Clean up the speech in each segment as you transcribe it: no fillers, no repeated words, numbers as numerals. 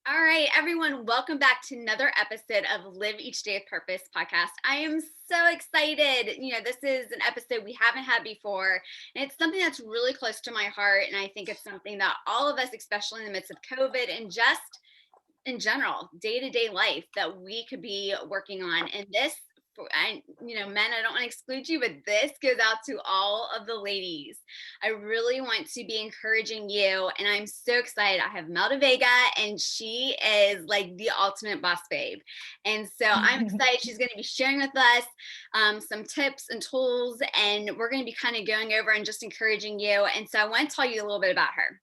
All right, everyone, welcome back to another episode of Live Each Day with Purpose podcast. I am so excited. This is an episode we haven't had before, and it's something that's really close to my heart. And I think it's something that all of us, especially in the midst of COVID and just in general, day to day life, that we could be working on. And this, men, I don't want to exclude you, but this goes out to all of the ladies. I really want to be encouraging you, and I'm so excited. I have Maura Vega, and she is like the ultimate boss babe. And so I'm excited. She's going to be sharing with us some tips and tools, and we're going to be kind of going over and just encouraging you. And so I want to tell you a little bit about her.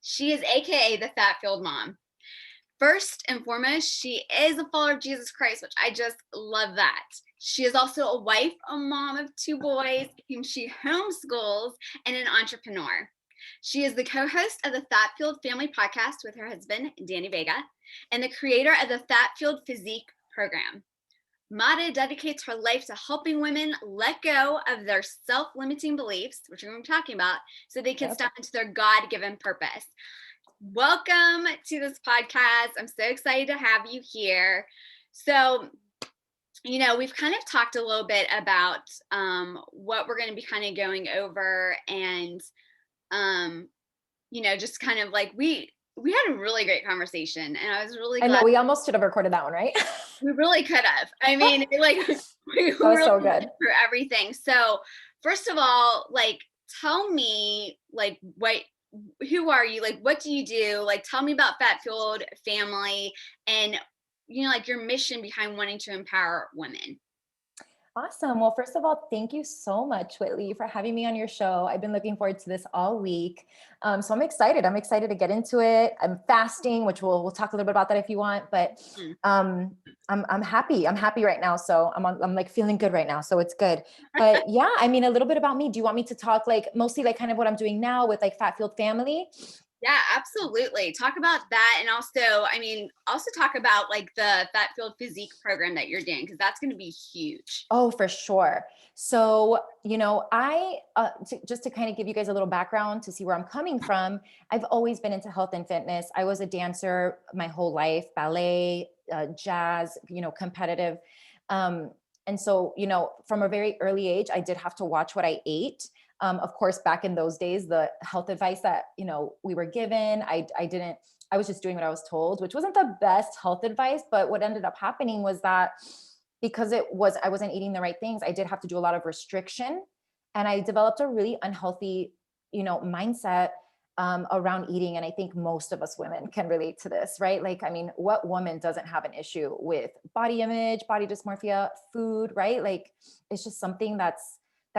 She is AKA the Fat Fueled Mom. First and foremost, she is a follower of Jesus Christ, which I just love that. She is also a wife, a mom of 2 boys, whom she homeschools, and an entrepreneur. She is the co-host of the Fat Fueled Family podcast with her husband, Danny Vega, and the creator of the Fat Fueled Physique program. Maura dedicates her life to helping women let go of their self-limiting beliefs, which we're going to be talking about, so they can step into their God-given purpose. Welcome to this podcast. I'm so excited to have you here. So, we've kind of talked a little bit about what we're going to be kind of going over, and just kind of like we had a really great conversation, and I was really glad. I know we almost should have recorded that one, right? We really could have. I mean, we that was really so good for everything. So, first of all, tell me, who are you? What do you do? Tell me about Fat Fueled Family and, your mission behind wanting to empower women. Awesome. Well, first of all, thank you so much, Whitley, for having me on your show. I've been looking forward to this all week. So I'm excited. I'm excited to get into it. I'm fasting, which we'll talk a little bit about that if you want, but I'm happy. I'm happy right now. So I'm like feeling good right now. So it's good. But yeah, I mean, a little bit about me. Do you want me to talk mostly kind of what I'm doing now with Fat Fueled Family? Yeah, absolutely. Talk about that. And also talk about the Fat Fueled Physique program that you're doing, because that's going to be huge. Oh, for sure. So, just to kind of give you guys a little background to see where I'm coming from, I've always been into health and fitness. I was a dancer my whole life, ballet, jazz, competitive. And so, from a very early age, I did have to watch what I ate. Of course, back in those days, the health advice that, we were given, I was just doing what I was told, which wasn't the best health advice. But what ended up happening was that because I wasn't eating the right things, I did have to do a lot of restriction. And I developed a really unhealthy, mindset around eating. And I think most of us women can relate to this, right? What woman doesn't have an issue with body image, body dysmorphia, food, right? It's just something that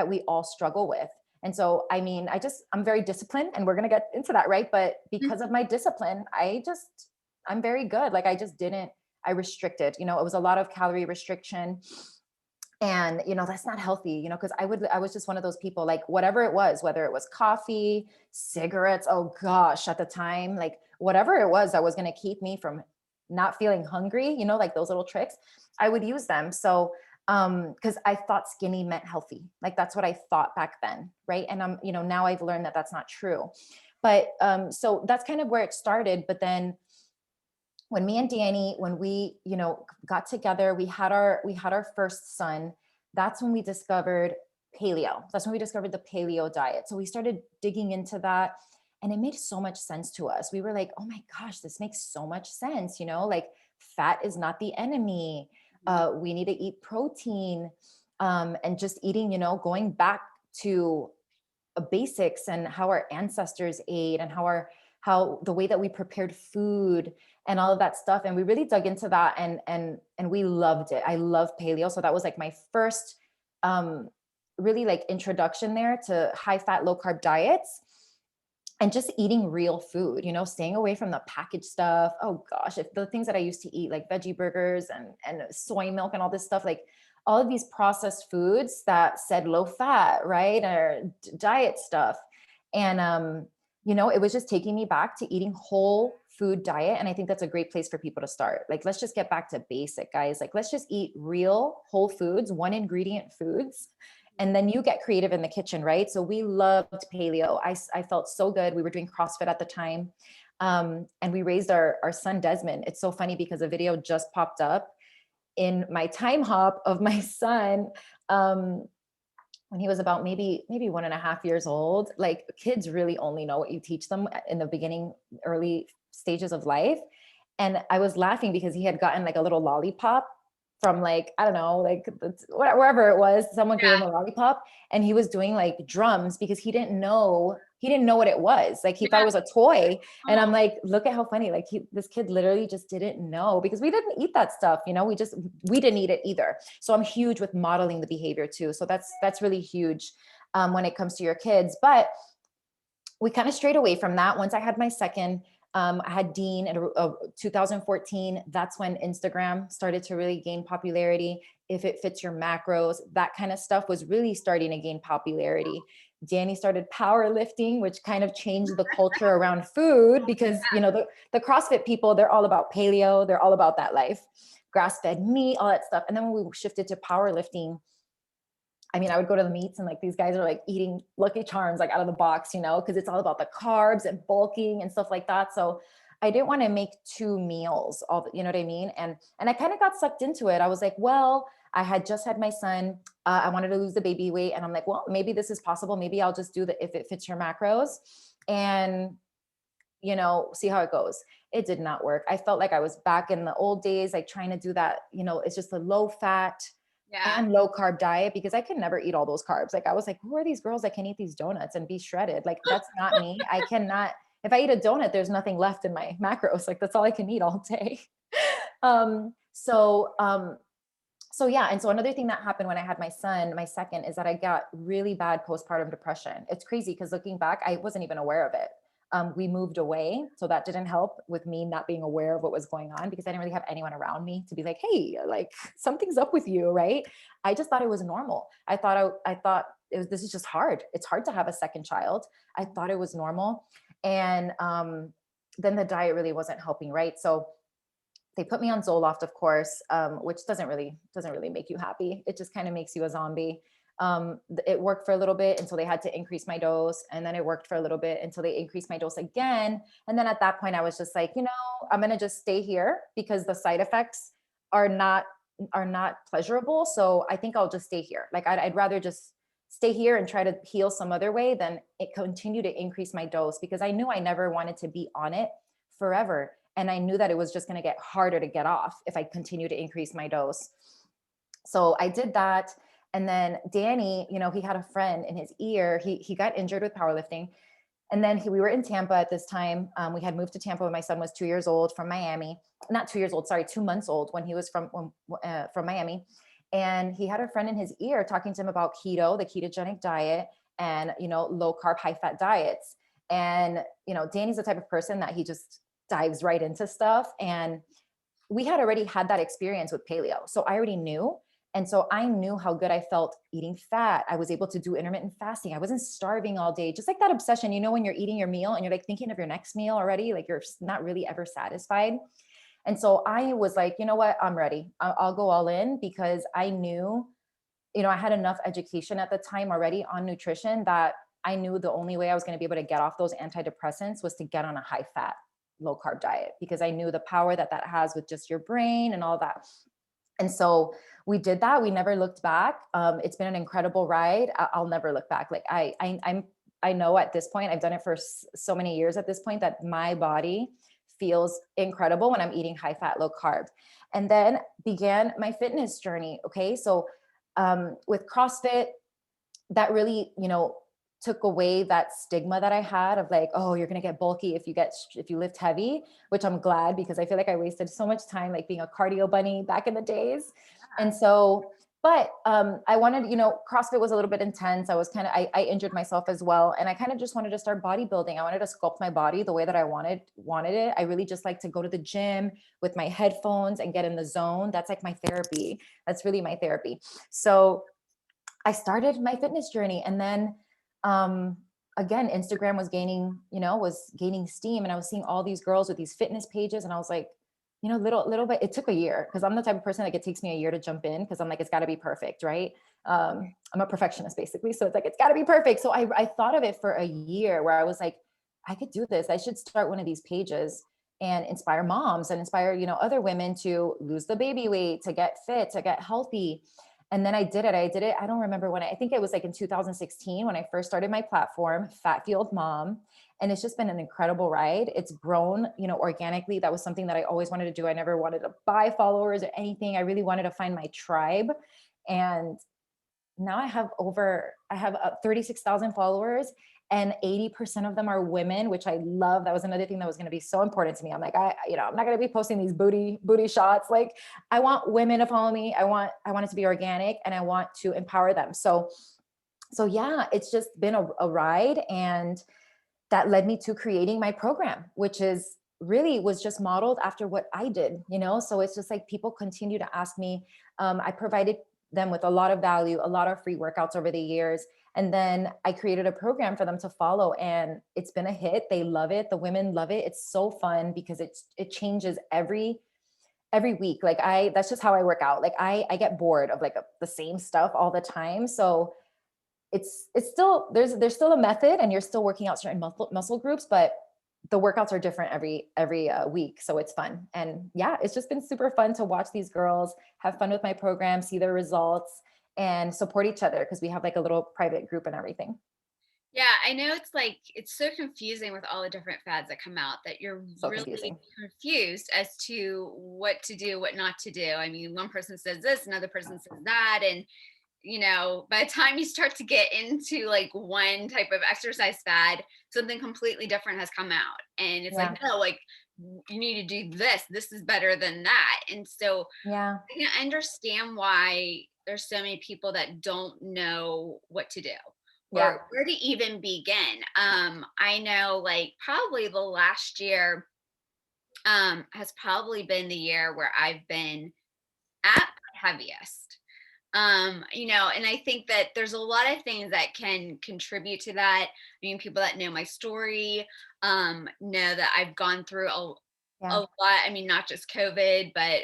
we all struggle with. And so, I'm very disciplined, and we're going to get into that, right? But because of my discipline, I'm very good. I restricted, it was a lot of calorie restriction, and, that's not healthy, cause I was just one of those people, whatever it was, whether it was coffee, cigarettes, oh gosh, at the time, whatever it was that was going to keep me from not feeling hungry, those little tricks, I would use them. So, cause I thought skinny meant healthy. That's what I thought back then. Right. And now I've learned that that's not true, but, so that's kind of where it started. But then when me and Danny, when we, got together, we had our first son. That's when we discovered paleo. That's when we discovered the paleo diet. So we started digging into that, and it made so much sense to us. We were like, oh my gosh, this makes so much sense. Fat is not the enemy. We need to eat protein, and just eating, going back to basics and how our ancestors ate, and how the way that we prepared food and all of that stuff. And we really dug into that, and we loved it. I love paleo. So that was my first, really introduction there to high fat, low carb diets, and just eating real food, staying away from the packaged stuff. Oh gosh, if the things that I used to eat, like veggie burgers and soy milk and all this stuff, all of these processed foods that said low fat, right? Or diet stuff. And, it was just taking me back to eating whole food diet. And I think that's a great place for people to start. Let's just get back to basic, guys. Let's just eat real whole foods, 1 ingredient foods. And then you get creative in the kitchen, right? So we loved paleo. I felt so good. We were doing CrossFit at the time. And we raised our son Desmond. It's so funny because a video just popped up in my time hop of my son, when he was about maybe 1.5 years old. Like, kids really only know what you teach them in the beginning, early stages of life. And I was laughing because he had gotten like a little lollipop from, like, I don't know, like wherever it was, someone gave him a lollipop, and he was doing like drums because he didn't know what it was. Like, he thought Yeah. it was a toy. And Oh, I'm like, look at how funny, like, this kid literally just didn't know, because we didn't eat that stuff, we didn't eat it either. So I'm huge with modeling the behavior too. So that's really huge, when it comes to your kids. But we kind of strayed away from that. Once I had my second, I had Dean in 2014. That's when Instagram started to really gain popularity. If it fits your macros, that kind of stuff was really starting to gain popularity. Danny started powerlifting, which kind of changed the culture around food, because the CrossFit people, they're all about paleo, they're all about that life, grass-fed meat, all that stuff. And then when we shifted to powerlifting, I mean, I would go to the meets and like these guys are like eating Lucky Charms, like out of the box, because it's all about the carbs and bulking and stuff like that. So I didn't want to make two meals, you know what I mean? And I kind of got sucked into it. I was like, well, I had just had my son. I wanted to lose the baby weight. And I'm like, well, maybe this is possible. Maybe I'll just do the, if it fits your macros, and, see how it goes. It did not work. I felt like I was back in the old days, like trying to do that, it's just a low fat yeah. and low carb diet, because I could never eat all those carbs. Like, I was like, who are these girls that can eat these donuts and be shredded? Like, that's not me. I cannot, if I eat a donut, there's nothing left in my macros. Like, that's all I can eat all day. um, so, um, so yeah. And so another thing that happened when I had my son, my second, is that I got really bad postpartum depression. It's crazy because looking back, I wasn't even aware of it. We moved away, so that didn't help with me not being aware of what was going on, because I didn't really have anyone around me to be like, hey, like, something's up with you, right? I just thought it was normal. I thought this is just hard. It's hard to have a second child. I thought it was normal. And then the diet really wasn't helping, right? So they put me on Zoloft, of course, which doesn't really make you happy. It just kind of makes you a zombie. It worked for a little bit until they had to increase my dose, and then it worked for a little bit until they increased my dose again. And then at that point, I was just like, I'm gonna just stay here because the side effects are not pleasurable. So I think I'll just stay here. Like, I'd rather just stay here and try to heal some other way than it continue to increase my dose, because I knew I never wanted to be on it forever. And I knew that it was just going to get harder to get off if I continue to increase my dose. So I did that. And then Danny, he had a friend in his ear. He got injured with powerlifting. And then we were in Tampa at this time. We had moved to Tampa when my son was 2 years old from Miami. Not 2 years old, sorry, 2 months old when he was from Miami. And he had a friend in his ear talking to him about keto, the ketogenic diet, and, low carb, high fat diets. And, Danny's the type of person that he just dives right into stuff. And we had already had that experience with paleo. So I already knew. And so I knew how good I felt eating fat. I was able to do intermittent fasting. I wasn't starving all day. Just like that obsession, when you're eating your meal and you're like thinking of your next meal already, like you're not really ever satisfied. And so I was like, you know what, I'm ready. I'll go all in, because I knew, I had enough education at the time already on nutrition that I knew the only way I was going to be able to get off those antidepressants was to get on a high fat, low carb diet, because I knew the power that has with just your brain and all that. And so we did that. We never looked back. It's been an incredible ride. I'll never look back. Like I know at this point, I've done it for so many years at this point, that my body feels incredible when I'm eating high fat, low carb. And then began my fitness journey. Okay. So with CrossFit, that really, took away that stigma that I had of like, oh, you're going to get bulky if you lift heavy, which I'm glad, because I feel like I wasted so much time like being a cardio bunny back in the days. And so, but I wanted, CrossFit was a little bit intense. I was I injured myself as well. And I kind of just wanted to start bodybuilding. I wanted to sculpt my body the way that I wanted it. I really just like to go to the gym with my headphones and get in the zone. That's like my therapy. That's really my therapy. So I started my fitness journey, and then again, Instagram was gaining steam, and I was seeing all these girls with these fitness pages, and I was like, little bit. It took a year, because I'm the type of person, like, it takes me a year to jump in, because I'm like, it's got to be perfect, right? I'm a perfectionist basically, so it's like, it's got to be perfect. So I thought of it for a year, where I was like, I could do this. I should start one of these pages and inspire moms and inspire, other women to lose the baby weight, to get fit, to get healthy. And then I did it. I don't remember when, I think it was like in 2016 when I first started my platform, Fat Fueled Mom. And it's just been an incredible ride. It's grown, organically. That was something that I always wanted to do. I never wanted to buy followers or anything. I really wanted to find my tribe. And now I have 36,000 followers, and 80% of them are women, which I love. That was another thing that was going to be so important to me. I'm like, I'm not going to be posting these booty shots. Like, I want women to follow me. I want it to be organic, and I want to empower them. So yeah, it's just been a ride, and that led me to creating my program, which is really was just modeled after what I did, So it's just like people continue to ask me. I provided them with a lot of value, a lot of free workouts over the years. And then I created a program for them to follow, and it's been a hit. They love it. The women love it. It's so fun because it changes every week. Like that's just how I work out. Like I get bored of like the same stuff all the time. So it's still, there's still a method, and you're still working out certain muscle groups, but the workouts are different every week. So it's fun. And yeah, it's just been super fun to watch these girls have fun with my program, see their results, and support each other, because we have like a little private group and everything. Yeah, I know it's like it's so confusing with all the different fads that come out that you're So really confusing. confused as to what to do, what not to do. I mean, one person says this, another person says that, and by the time you start to get into like one type of exercise fad, something completely different has come out. And it's Yeah. like, no, like you need to do this. This is better than that. And so Yeah. I can understand why there's so many people that don't know what to do Yeah. or where to even begin. I know like probably the last year has probably been the year where I've been at my heaviest. And I think that there's a lot of things that can contribute to that. I mean, people that know my story know that I've gone through a Yeah. lot. I mean, not just COVID, but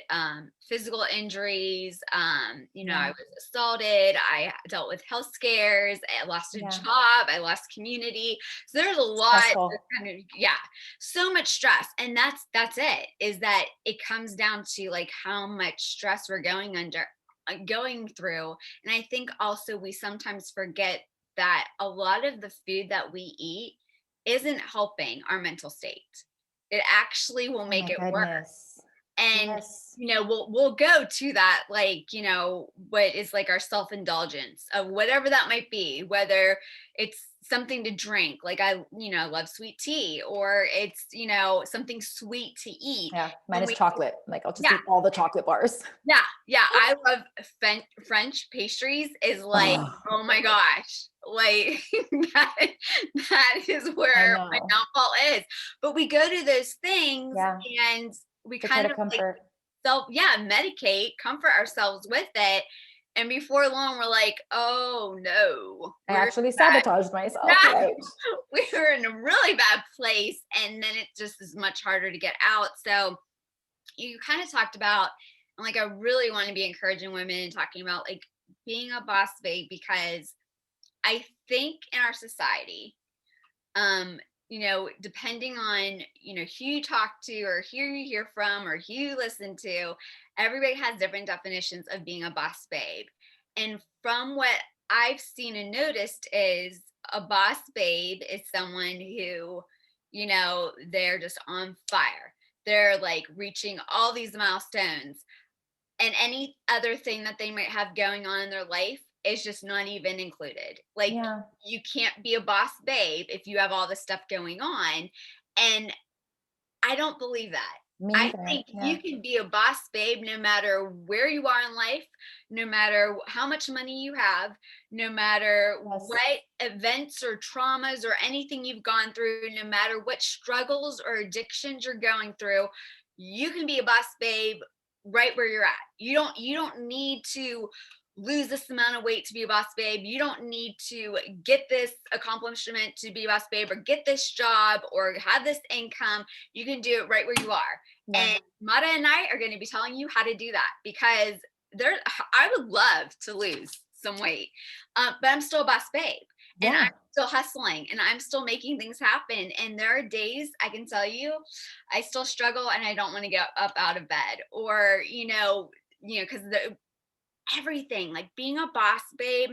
physical injuries. I Yeah. was assaulted. I dealt with health scares. I lost a Yeah. job. I lost community. So there's a lot of Stressful. kind of, yeah, so much stress. And that's it, is that it comes down to like how much stress we're going through. And I think also we sometimes forget that a lot of the food that we eat isn't helping our mental state. It actually will Oh make my it worse. goodness. And Yes. we'll go to that, like, what is like our self-indulgence of whatever that might be, whether it's something to drink, like I love sweet tea, or it's something sweet to eat. Yeah. Mine And is we chocolate. Like, I'll just Yeah, eat all the chocolate bars. yeah, yeah. I love French pastries. Is like, Oh, oh my gosh, like that, that is I where my know. downfall is. But we go to those things Yeah. and we To try kind to of like comfort. medicate, comfort ourselves with it. And before long, we're like, oh no, I we're actually bad. sabotaged myself. Yeah, Right. we're in a really bad place. And then it just is much harder to get out. So you kind of talked about, and like I really want to be encouraging women and talking about like being a boss babe, because I think in our society, um, depending on who you talk to or who you hear from or who you listen to, everybody has different definitions of being a boss babe. And from what I've seen and noticed is a boss babe is someone who, they're just on fire. They're like reaching all these milestones, and any other thing that they might have going on in their life is just not even included. Like, Yeah. you can't be a boss babe if you have all this stuff going on. And I don't believe that. Me I either. think Yeah. you can be a boss babe no matter where you are in life, no matter how much money you have, no matter Yes. what events or traumas or anything you've gone through, no matter what struggles or addictions you're going through. You can be a boss babe right where you're at. You don't need to lose this amount of weight to be a boss babe. You don't need to get this accomplishment to be a boss babe, or get this job, or have this income. You can do it right where you are. Yeah. And Mata and I are going to be telling you how to do that, because I would love to lose some weight, but I'm still a boss babe. and I'm Yeah. still hustling and I'm still making things happen. And there are days I can tell you, I still struggle and I don't want to get up out of bed, or, because everything, like being a boss babe,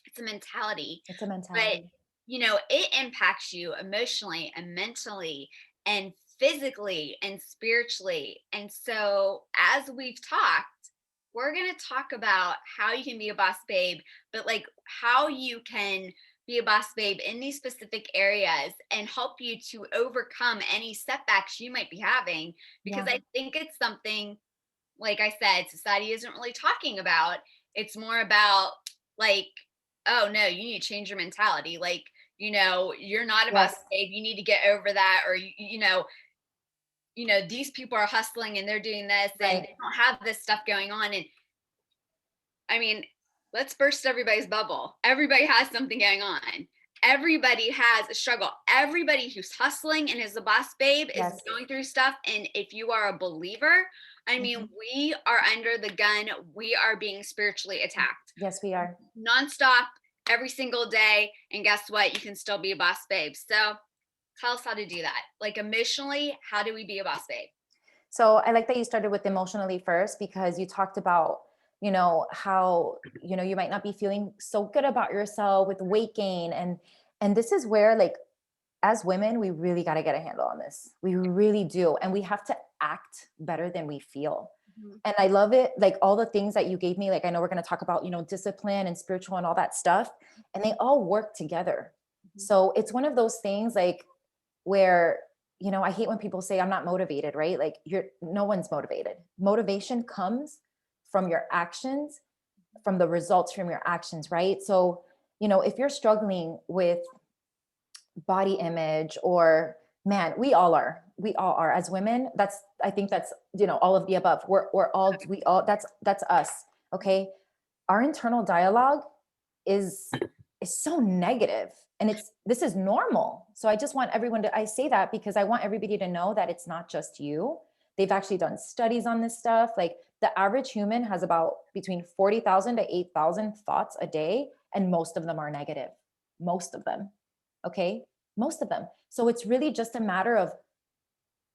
it's a mentality, It's a but mentality. it impacts you emotionally and mentally and physically and spiritually. And so, as we've talked, we're going to talk about how you can be a boss babe, but like how you can be a boss babe in these specific areas and help you to overcome any setbacks you might be having. Because Yeah. I think it's something, like I said, society isn't really talking about. It's more about like, oh no, you need to change your mentality. Like, you're not a boss Yes. babe. You need to get over that. Or these people are hustling and they're doing this and Right. they don't have this stuff going on. And I mean, let's burst everybody's bubble. Everybody has something going on. Everybody has a struggle. Everybody who's hustling and is a boss babe is Yes. going through stuff. And if you are a believer, I mean, Mhm. we are under the gun. We are being spiritually attacked Yes, we are. nonstop every single day. And guess what? You can still be a boss babe. So tell us how to do that. Like emotionally, how do we be a boss babe? So I like that you started with emotionally first, because you talked about, how, you might not be feeling so good about yourself with weight gain. And this is where, like, as women, we really got to get a handle on this. We really do. And we have to act better than we feel. Mhm. And I love it. Like all the things that you gave me, like, I know we're going to talk about, discipline and spiritual and all that stuff, and they all work together. Mhm. So it's one of those things, like, where, I hate when people say I'm not motivated, right? Like, no one's motivated. Motivation comes from your actions, from the results from your actions, right? So, if you're struggling with body image, or, man, we all are as women. I think that's, all of the above. We all, that's us. Okay. Our internal dialogue is so negative, and this is normal. So I just want everyone to, I say that because I want everybody to know that it's not just you. They've actually done studies on this stuff. Like, the average human has about between 40,000 to 8,000 thoughts a day, and most of them are negative. Most of them. Okay. Most of them. So it's really just a matter of,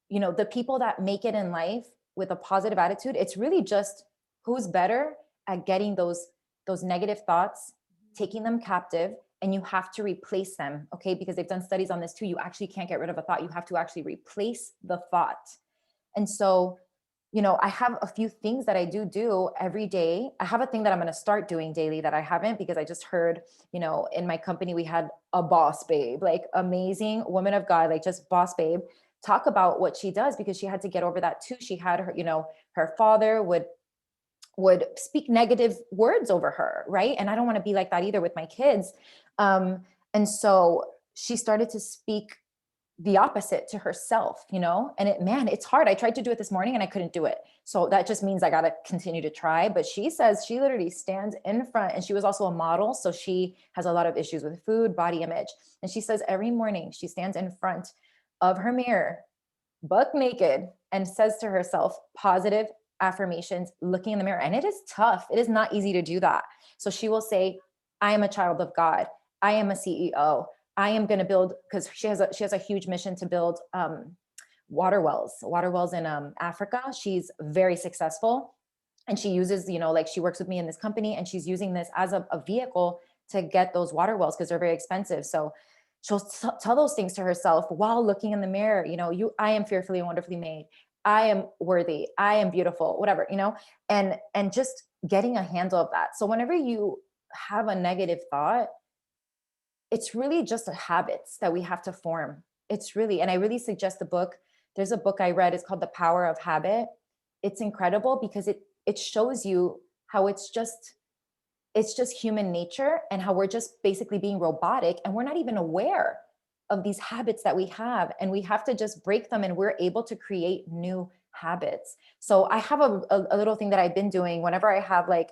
the people that make it in life with a positive attitude. It's really just who's better at getting those negative thoughts, taking them captive, and you have to replace them. Okay. Because they've done studies on this too. You actually can't get rid of a thought. You have to actually replace the thought. And so, I have a few things that I do every day. I have a thing that I'm going to start doing daily that I haven't, because I just heard, in my company, we had a boss babe, like amazing woman of God, like just boss babe, talk about what she does, because she had to get over that too. She had her, her father would speak negative words over her, right? And I don't want to be like that either with my kids. Um, and so she started to speak the opposite to herself, and it's hard. I tried to do it this morning and I couldn't do it. So that just means I got to continue to try. But she says she literally stands in front, and she was also a model. So she has a lot of issues with food, body image. And she says every morning she stands in front of her mirror, buck naked, and says to herself positive affirmations, looking in the mirror. And it is tough. It is not easy to do that. So she will say, I am a child of God. I am a CEO. I am going to build, because she has a huge mission to build water wells in Africa. She's very successful, and she uses, like, she works with me in this company, and she's using this as a vehicle to get those water wells, because they're very expensive. So she'll tell those things to herself while looking in the mirror. I am fearfully and wonderfully made. I am worthy. I am beautiful. Whatever, and just getting a handle of that. So whenever you have a negative thought, it's really just habits that we have to form. It's really, and I really suggest the book. There's a book I read. It's called The Power of Habit. It's incredible because it shows you how it's just human nature, and how we're just basically being robotic, and we're not even aware of these habits that we have, and we have to just break them, and we're able to create new habits. So I have a little thing that I've been doing whenever I have like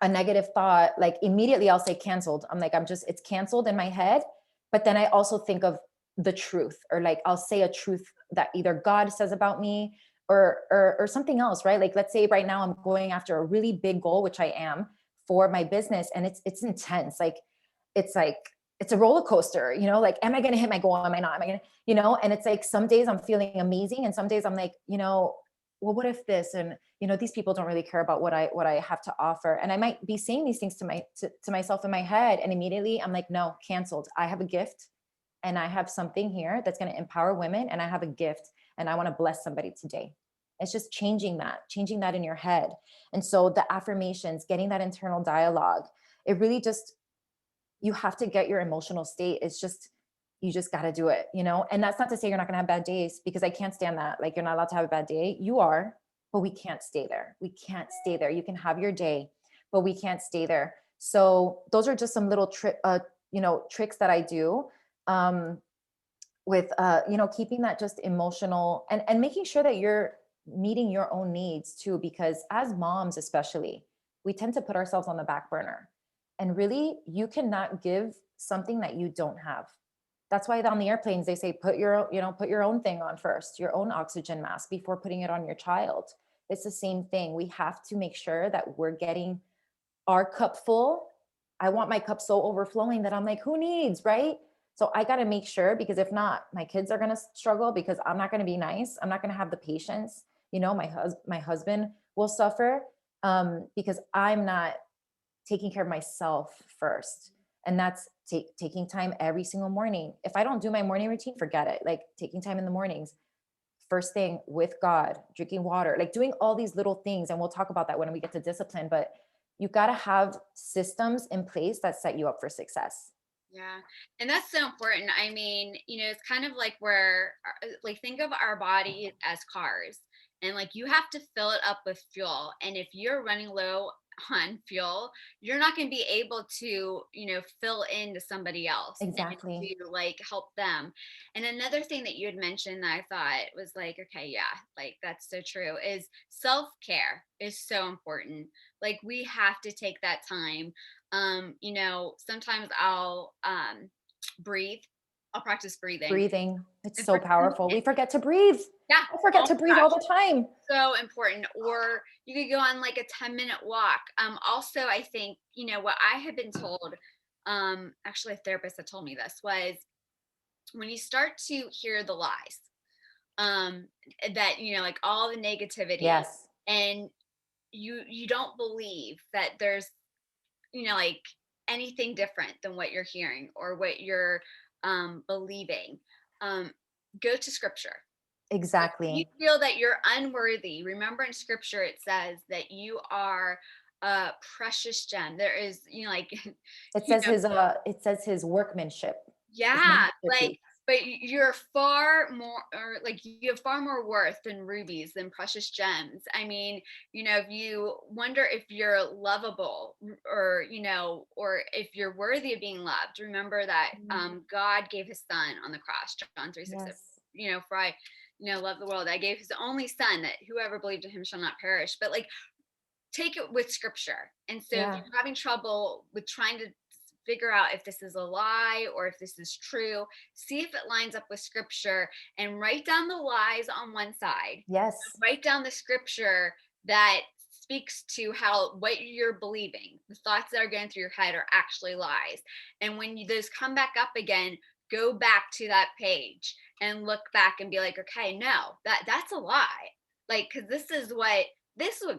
a negative thought, like immediately I'll say canceled. I'm like, it's canceled in my head. But then I also think of the truth, or like I'll say a truth that either God says about me, or something else, right? Like, let's say right now I'm going after a really big goal, which I am, for my business, and it's intense. Like, it's like, it's a roller coaster, like, am I going to hit my goal? Am I not? Am I going to, and it's like, some days I'm feeling amazing. And some days I'm like, well, what if this, and, these people don't really care about what I have to offer. And I might be saying these things to myself in my head. And immediately I'm like, no, canceled. I have a gift, and I have something here that's going to empower women, and I have a gift, and I want to bless somebody today. It's just changing that in your head. And so the affirmations, getting that internal dialogue, it really just, you have to get your emotional state. It's just, you just got to do it, and that's not to say you're not going to have bad days, because I can't stand that. Like, you're not allowed to have a bad day. You are, but we can't stay there. We can't stay there. You can have your day, but we can't stay there. So those are just some little tricks that I do, with, keeping that just emotional, and making sure that you're meeting your own needs too, because as moms, especially, we tend to put ourselves on the back burner, and really, you cannot give something that you don't have. That's why on the airplanes, they say, put your own thing on first, your own oxygen mask, before putting it on your child. It's the same thing. We have to make sure that we're getting our cup full. I want my cup so overflowing that I'm like, who needs, right? So I got to make sure, because if not, my kids are going to struggle, because I'm not going to be nice. I'm not going to have the patience. My husband will suffer, because I'm not taking care of myself first. And that's taking time every single morning. If I don't do my morning routine, forget it. Like, taking time in the mornings, first thing with God, drinking water, like doing all these little things. And we'll talk about that when we get to discipline, but you got to have systems in place that set you up for success. Yeah. And that's so important. I mean, it's kind of like where, like, think of our body as cars, and like, you have to fill it up with fuel. And if you're running low on fuel, you're not going to be able to, fill into somebody else and Exactly. to like help them. And another thing that you had mentioned that I thought was like, okay, yeah, like, that's so true, is self care is so important. Like, we have to take that time. Sometimes I'll breathe. I'll practice breathing. Breathing. It's And so for 10 powerful. We minutes. forget to breathe. Yeah. I forget Oh to my breathe all gosh. the time. So important. Or you could go on like a 10-minute walk. Also, I think, what I have been told, actually a therapist that told me this, was when you start to hear the lies, um, that, like all the negativity, Yes. and you don't believe that there's, like, anything different than what you're hearing or what you're believing, um, go to scripture. If you Exactly. feel that you're unworthy, remember in scripture it says that you are a precious gem. There is, like, It you says know, his workmanship, his yeah, like, masterpiece. but you're far more, or like, you have far more worth than rubies, than precious gems. I mean, if you wonder if you're lovable, or, or if you're worthy of being loved, remember that Mhm. God gave his son on the cross, John 3:6. Yes. For I, love the world. I gave his only son, that whoever believed in him shall not perish. But like, take it with scripture. And so if Yeah. you're having trouble with trying to figure out if this is a lie or if this is true, see if it lines up with scripture, and write down the lies on one side. Yes. Write down the scripture that speaks to how what you're believing, the thoughts that are going through your head, are actually lies. And when those come back up again, go back to that page and look back and be like, okay, no, that's a lie. Like, because this is what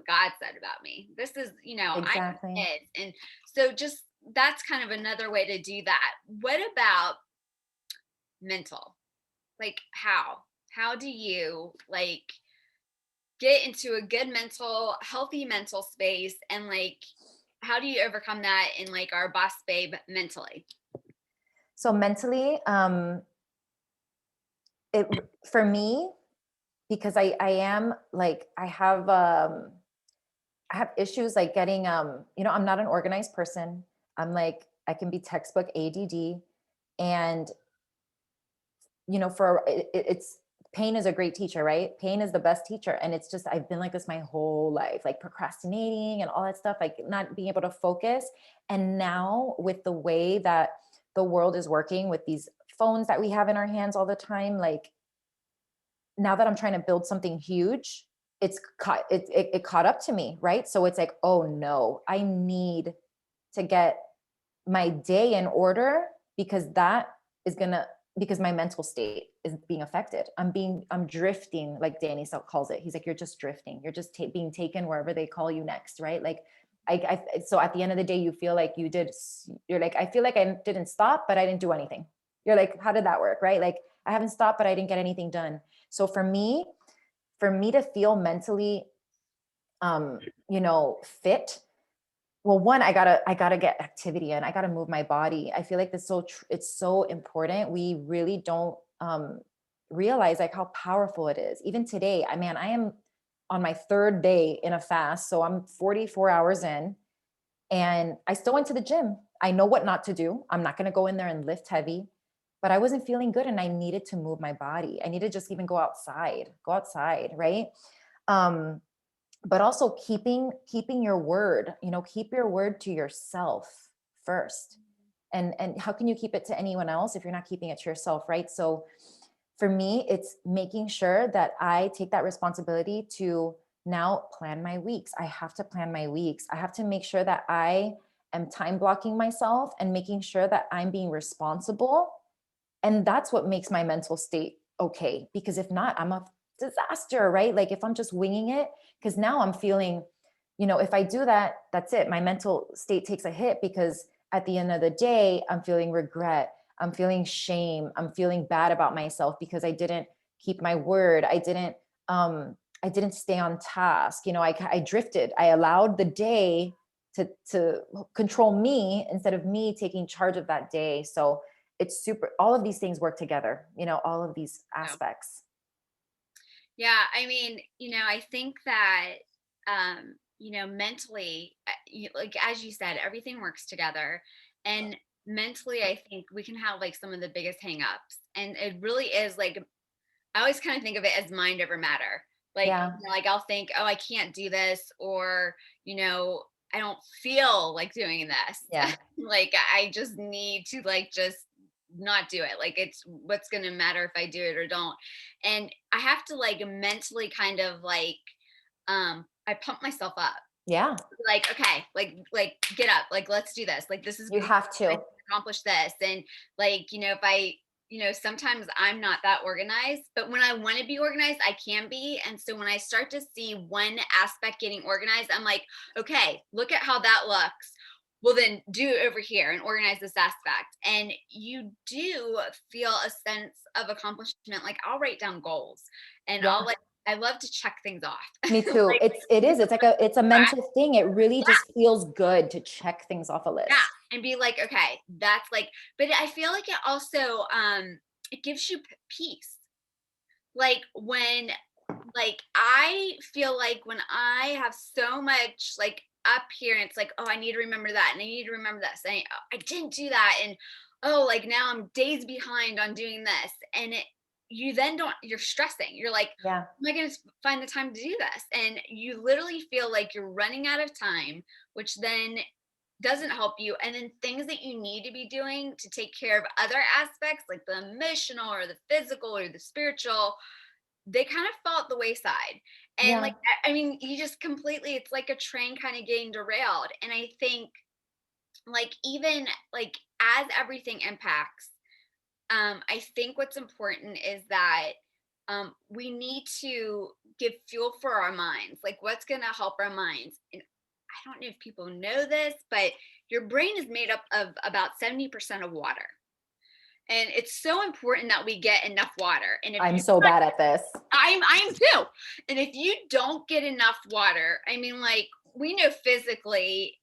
God said about me. This is, I Exactly. did. And so just, that's kind of another way to do that. What about mental? Like, how do you, like, get into a good mental, healthy mental space, and like, how do you overcome that in like our boss babe mentally? So mentally, it for me, because I am like, I have issues like getting, I'm not an organized person. I'm like, I can be textbook ADD. And, it's, pain is a great teacher, right? Pain is the best teacher. And it's just, I've been like this my whole life, like procrastinating and all that stuff, like not being able to focus. And now with the way that the world is working with these phones that we have in our hands all the time, like, now that I'm trying to build something huge, it caught up to me, right? So it's like, oh no, I need to get my day in order, because that is gonna, because my mental state is being affected. I'm drifting, like Danny calls it. He's like, you're just drifting. You're just being taken wherever they call you next, right? Like, so at the end of the day, you feel like you're like, I feel like I didn't stop, but I didn't do anything. You're like, how did that work, right? Like, I haven't stopped, but I didn't get anything done. So for me to feel mentally, fit, well, one, I gotta get activity in. I gotta move my body. I feel like it's so important. We really don't realize like how powerful it is. Even today, I am on my third day in a fast, so I'm 44 hours in, and I still went to the gym. I know what not to do. I'm not gonna go in there and lift heavy, but I wasn't feeling good, and I needed to move my body. I needed to just even go outside, right? Um, but also keeping your word, keep your word to yourself first. And how can you keep it to anyone else if you're not keeping it to yourself, right? So for me, it's making sure that I take that responsibility to now plan my weeks. I have to plan my weeks. I have to make sure that I am time blocking myself and making sure that I'm being responsible. And that's what makes my mental state okay. Because if not, I'm a disaster, right? Like if I'm just winging it, because now I'm feeling, if I do that, that's it. My mental state takes a hit, because at the end of the day, I'm feeling regret. I'm feeling shame. I'm feeling bad about myself because I didn't keep my word. I didn't stay on task. I drifted. I allowed the day to control me instead of me taking charge of that day. So it's super, all of these things work together, all of these Yeah. aspects. Yeah, I mean, I think that mentally, like as you said, everything works together. And mentally, I think we can have like some of the biggest hangups. And it really is like, I always kind of think of it as mind over matter. Like, Yeah. like I'll think, oh, I can't do this, or, I don't feel like doing this. Yeah. Like I just need to like just not do it. Like it's what's gonna matter if I do it or don't. And I have to like mentally kind of like I pump myself up. Yeah. Like, okay, like get up, like let's do this. Like this is You gonna have I to. accomplish this. And like, if I sometimes I'm not that organized, but when I want to be organized, I can be. And so when I start to see one aspect getting organized, I'm like, okay, look at how that looks. Well, then do it over here and organize this aspect. And you do feel a sense of accomplishment. Like I'll write down goals and Yeah. I love to check things off. Me too. Like, It's a mental thing. It really just feels good to check things off a yeah, list. and be like, okay, that's like, but I feel like it also it gives you peace. Like when like I feel like when I have so much like up here and it's like, oh, I need to remember that and I need to remember this. And I didn't do that. And oh, like now I'm days behind on doing this. And you then don't, you're stressing. You're like, Yeah. am I going to find the time to do this? And you literally feel like you're running out of time, which then doesn't help you. And then things that you need to be doing to take care of other aspects, like the emotional or the physical or the spiritual, they kind of fall at the wayside. And like, Yeah. I mean, you just completely, it's like a train kind of getting derailed. And I think like, even like as everything impacts, I think what's important is that we need to give fuel for our minds. Like, what's going to help our minds? And I don't know if people know this, but your brain is made up of about 70% of water. And it's so important that we get enough water. And if I'm you so bad at this. I'm too. And if you don't get enough water, I mean, like we know physically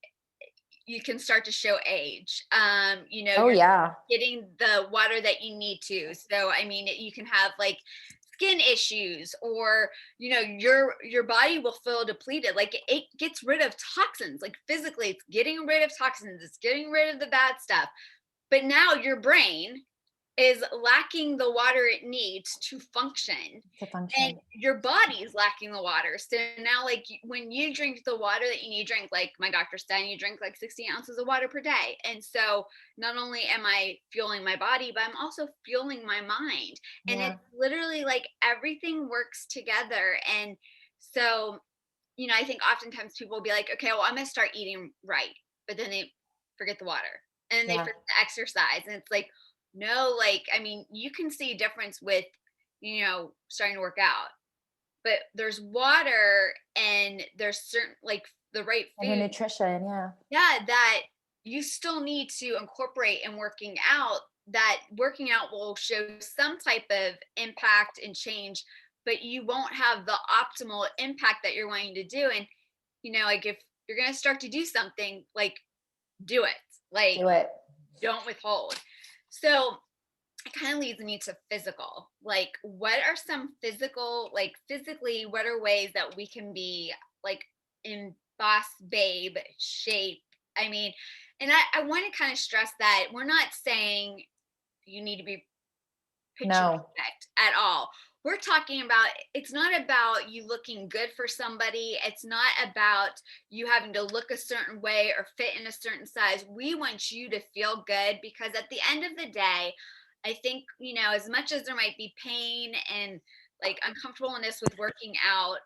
you can start to show age. Oh You're yeah. getting the water that you need to. So I mean, you can have like skin issues, or your body will feel depleted. Like it gets rid of toxins. Like physically, it's getting rid of toxins. It's getting rid of the bad stuff. But now your brain is lacking the water it needs to function, To and function. your body is lacking the water. So now like when you drink the water that you need to drink, like my doctor said, you drink like 60 ounces of water per day. And so not only am I fueling my body, but I'm also fueling my mind. And Yeah. it's literally like everything works together. And so I think oftentimes people will be like, okay, well, I'm going to start eating right, but then they forget the water. and then they Yeah. forget to exercise. And it's like, no, like, I mean, you can see a difference with, starting to work out, but there's water and there's certain, like, the right And the food, nutrition. Yeah. yeah, that you still need to incorporate in working out. That working out will show some type of impact and change, but you won't have the optimal impact that you're wanting to do. And, like, if you're going to start to do something, like, do it, like, Do it. don't withhold. So it kind of leads me to physical. Like, what are some physical, like, physically, what are ways that we can be, like, in boss babe shape? I mean, and I want to kind of stress that we're not saying you need to be picture No. perfect at all. We're talking about, it's not about you looking good for somebody. It's not about you having to look a certain way or fit in a certain size. We want you to feel good, because at the end of the day, I think, as much as there might be pain and, like, uncomfortableness with working out,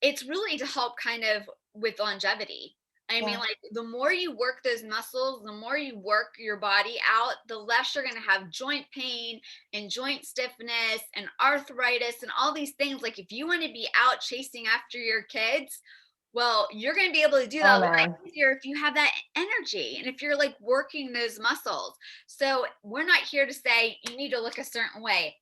it's really to help kind of with longevity. I mean, Yeah. like, the more you work those muscles, the more you work your body out, the less you're going to have joint pain and joint stiffness and arthritis and all these things. Like, if you want to be out chasing after your kids, well, you're going to be able to do Oh that a lot man. easier if you have that energy and if you're, like, working those muscles. So we're not here to say you need to look a certain way.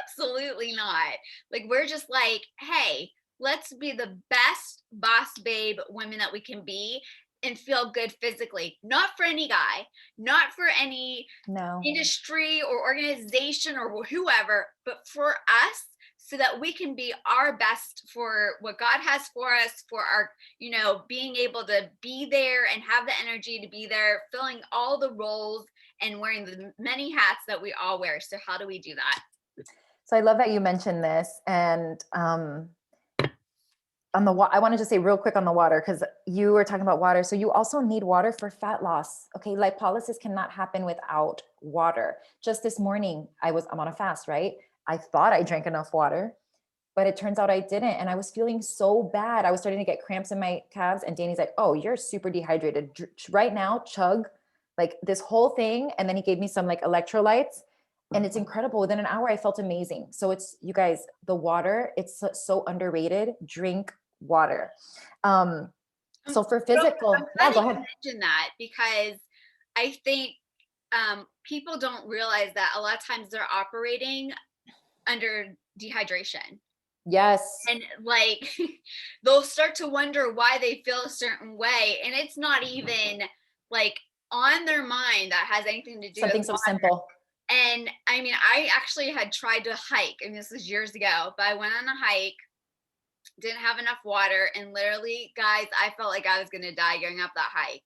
Absolutely not. Like, we're just like, hey, let's be the best boss babe women that we can be and feel good physically. Not for any guy, not for any No. industry or organization or whoever, but for us, so that we can be our best for what God has for us, for our, being able to be there and have the energy to be there, filling all the roles and wearing the many hats that we all wear. So how do we do that? So I love that you mentioned this. And I wanted to say real quick on the water, because you were talking about water. So you also need water for fat loss. Okay. Lipolysis cannot happen without water. Just this morning, I'm on a fast, right? I thought I drank enough water, but it turns out I didn't. And I was feeling so bad. I was starting to get cramps in my calves. And Danny's like, oh, you're super dehydrated right now. Chug like this whole thing. And then he gave me some like electrolytes. And it's incredible. Within an hour, I felt amazing. So it's, you guys, the water, it's so underrated. Drink water. So for I'm physical, yeah, glad go that you ahead. mentioned that, because I think people don't realize that a lot of times they're operating under dehydration. Yes. And, like, they'll start to wonder why they feel a certain way. And it's not even, like, on their mind that has anything to do with Something so water. simple. And I mean, I actually had tried to hike, and this was years ago, but I went on a hike, didn't have enough water, and literally, guys, I felt like I was going to die going up that hike.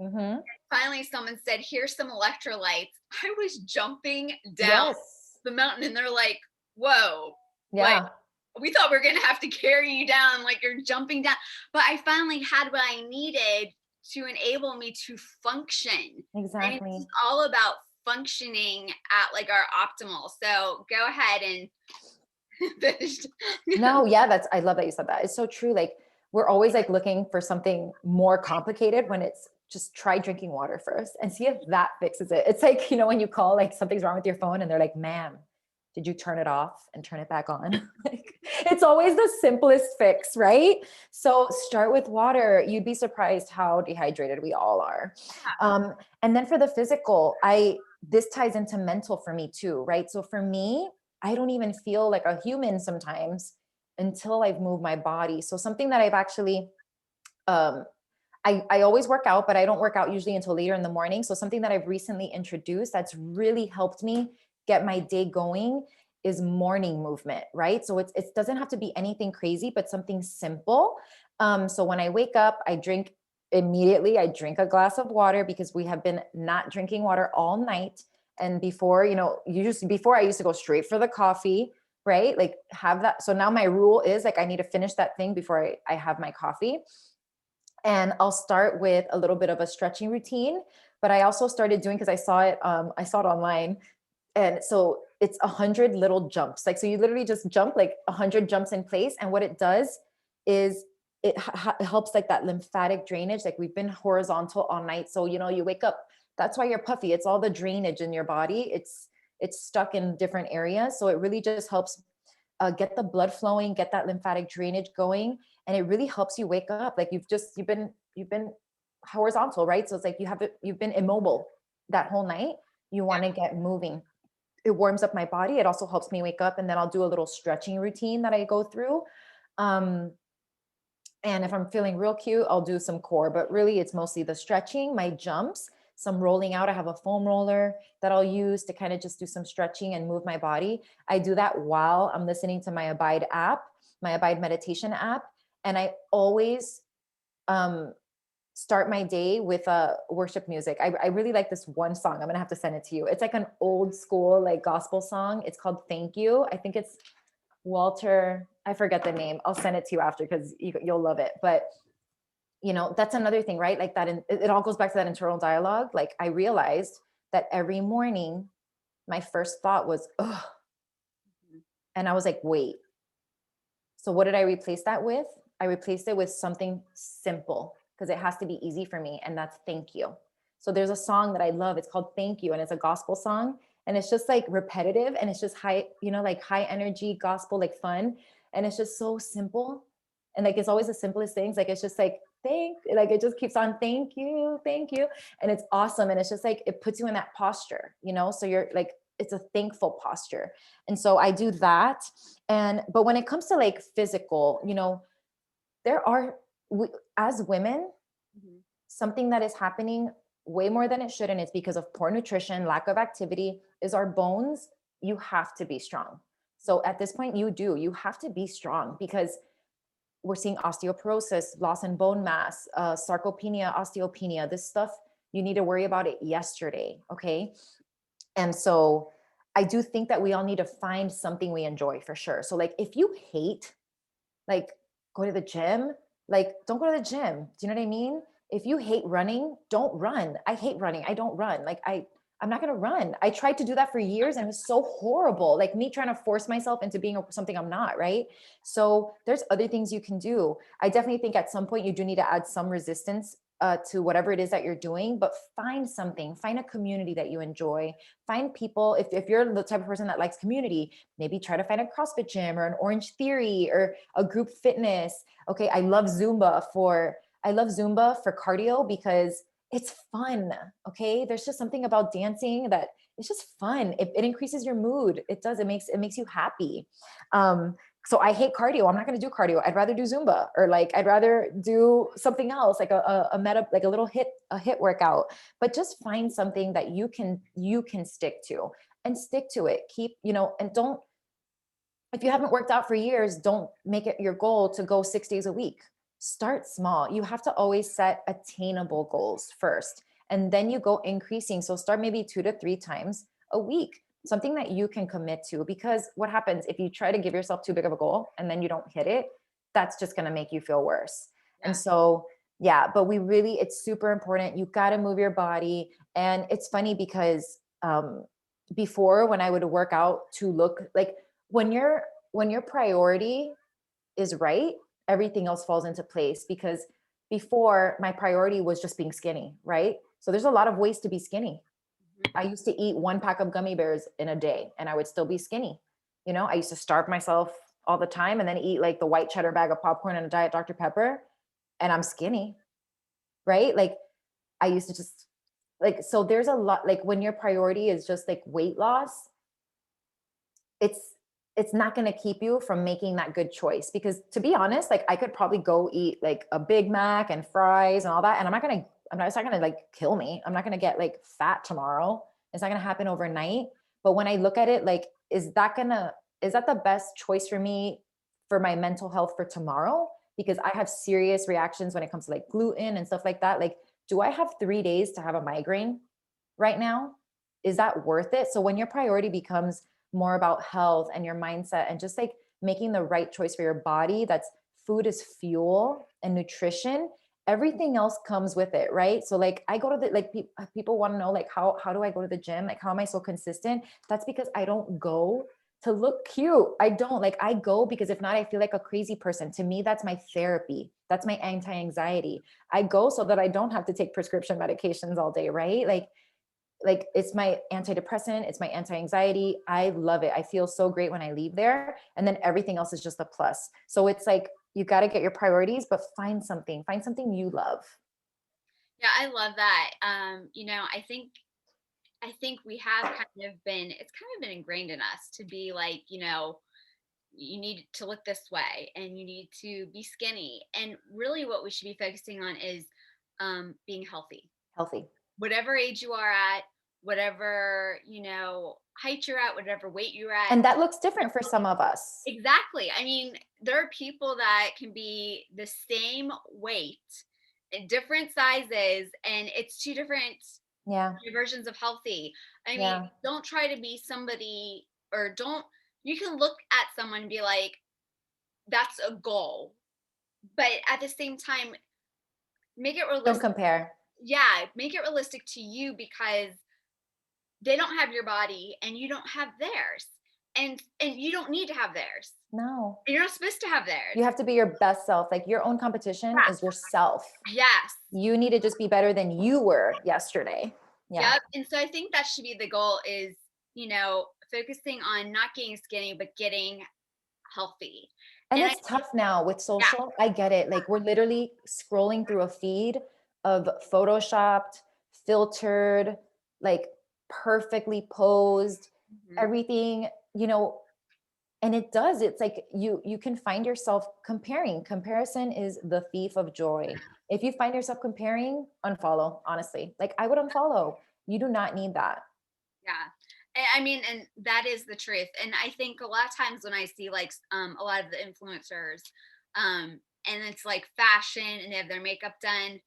Mm-hmm. Finally, someone said, here's some electrolytes. I was jumping down Yes. the mountain, and they're like, whoa, like, Yeah, we thought we were going to have to carry you down, like, you're jumping down. But I finally had what I needed to enable me to function. And it's exactly. all about functioning at, like, our optimal. So go ahead and finish. No, yeah, I love that you said that. It's so true. Like we're always like looking for something more complicated when it's just try drinking water first and see if that fixes it. It's like, when you call like something's wrong with your phone and they're like, ma'am, did you turn it off and turn it back on? Like, it's always the simplest fix, right? So start with water. You'd be surprised how dehydrated we all are. And then for the physical, this ties into mental for me too, right? So for me, I don't even feel like a human sometimes until I've moved my body. So something that I've actually, um, I always work out, but I don't work out usually until later in the morning. So something that I've recently introduced that's really helped me get my day going is morning movement, right? So it doesn't have to be anything crazy, but something simple. So when I wake up, I drink a glass of water because we have been not drinking water all night. And before, before I used to go straight for the coffee, right? Like have that. So now my rule is like, I need to finish that thing before I have my coffee. And I'll start with a little bit of a stretching routine, but I also started doing, cause I saw it online. And so it's 100 little jumps. Like, so you literally just jump like 100 jumps in place. And what it does is it helps like that lymphatic drainage. Like we've been horizontal all night. So, you wake up That's why you're puffy. It's all the drainage in your body. It's stuck in different areas. So it really just helps get the blood flowing, get that lymphatic drainage going, and it really helps you wake up. Like you've been horizontal, right? So it's like you've been immobile that whole night. You Yeah. want to get moving. It warms up my body. It also helps me wake up, and then I'll do a little stretching routine that I go through. Um, and if I'm feeling real cute, I'll do some core, but really it's mostly the stretching, my jumps, some rolling out. I have a foam roller that I'll use to kind of just do some stretching and move my body. I do that while I'm listening to my Abide app, my Abide meditation app. And I always um, start my day with worship music. I really like this one song. I'm going to have to send it to you. It's like an old school, like gospel song. It's called Thank You. I think it's Walter, I forget the name. I'll send it to you after because you'll love it. But that's another thing, right? Like that, it all goes back to that internal dialogue. Like I realized that every morning, my first thought was, ugh. And I was like, wait. So what did I replace that with? I replaced it with something simple because it has to be easy for me. And that's thank you. So there's a song that I love. It's called Thank You. And it's a gospel song. And it's just like repetitive and it's just high, like high energy gospel, like fun. And it's just so simple. And like, it's always the simplest things. Like, it's just like, like it just keeps on, thank you. And it's awesome. And it's just like, it puts you in that posture, so you're like, it's a thankful posture. And so I do that. But when it comes to like physical, there are, as women, Mhm. something that is happening way more than it should, and it's because of poor nutrition, lack of activity, is our bones. You have to be strong. So at this point, you have to be strong because we're seeing osteoporosis, loss in bone mass, sarcopenia, osteopenia. This stuff, you need to worry about it yesterday. Okay. And so I do think that we all need to find something we enjoy for sure. So like if you hate, like, go to the gym, like don't go to the gym. Do you know what I mean? If you hate running, don't run. I hate running. I don't run. Like I'm not going to run. I tried to do that for years and it was so horrible. Like me trying to force myself into being something I'm not, right? So there's other things you can do. I definitely think at some point you do need to add some resistance to whatever it is that you're doing, but find something, find a community that you enjoy, find people. If you're the type of person that likes community, maybe try to find a CrossFit gym or an Orange Theory or a group fitness. Okay. I love Zumba for cardio because it's fun. Okay. There's just something about dancing that it's just fun. It increases your mood. It does. It makes you happy. So I hate cardio. I'm not going to do cardio. I'd rather do Zumba or like, I'd rather do something else, like a meta, like a hit workout, but just find something that you can stick to and stick to it. Keep, and don't, if you haven't worked out for years, don't make it your goal to go 6 days a week. Start small. You have to always set attainable goals first, and then you go increasing. So start maybe 2 to 3 times a week, something that you can commit to. Because what happens if you try to give yourself too big of a goal and then you don't hit it? That's just going to make you feel worse. And Yeah. so, yeah, but it's super important. You got to move your body. And it's funny because before, when I would work out to look like, when your priority is right, everything else falls into place. Because before, my priority was just being skinny, right? So there's a lot of ways to be skinny. I used to eat 1 pack of gummy bears in a day and I would still be skinny. I used to starve myself all the time and then eat like the white cheddar bag of popcorn and a Diet Dr. Pepper, and I'm skinny, right? Like I used to just, like, so there's a lot, like when your priority is just like weight loss, it's it's not going to keep you from making that good choice. Because to be honest, like I could probably go eat like a Big Mac and fries and all that, and it's not going to like kill me. I'm not going to get like fat tomorrow. It's not going to happen overnight. But when I look at it, like, is that the best choice for me for my mental health for tomorrow? Because I have serious reactions when it comes to like gluten and stuff like that. Like, do I have 3 days to have a migraine right now? Is that worth it? So when your priority becomes more about health and your mindset and just like making the right choice for your body, that's food is fuel and nutrition, everything else comes with it, right? So like I go to the, like people want to know like how do I go to the gym? Like how am I so consistent? That's because I don't go to look cute. I don't, like, I go because if not, I feel like a crazy person. To me, that's my therapy. That's my anti-anxiety. I go so that I don't have to take prescription medications all day, right? Like like, it's my antidepressant, it's my anti-anxiety. I love it. I feel so great when I leave there. And then everything else is just a plus. So it's like, you got to get your priorities, but find something you love. Yeah, I love that. I think we have it's kind of been ingrained in us to be like, you need to look this way and you need to be skinny. And really what we should be focusing on is being healthy. Healthy. Whatever age you are at, whatever, height you're at, whatever weight you're at. And that looks different for some of us. Exactly. I mean, there are people that can be the same weight in different sizes, and it's two different Yeah. versions of healthy. I mean, Yeah. don't try to be somebody, or don't, you can look at someone and be like, that's a goal. But at the same time, make it Don't realistic. compare. Yeah, make it realistic to you because they don't have your body and you don't have theirs. And you don't need to have theirs. No. And you're not supposed to have theirs. You have to be your best self. Like, your own competition is yourself. Yes. You need to just be better than you were yesterday. Yeah. Yep. And so I think that should be the goal is, focusing on not getting skinny, but getting healthy. And And it's tough now with yeah, social. I get it. Like, we're literally scrolling through a feed of photoshopped, filtered, like, perfectly posed, mhm. everything, and it's like you can find yourself comparing. Comparison is the thief of joy. If you find yourself comparing, unfollow, honestly. Like, I would unfollow. You do not need that. Yeah. I mean, and that is the truth. And I think a lot of times when I see like a lot of the influencers, and it's like fashion and they have their makeup done,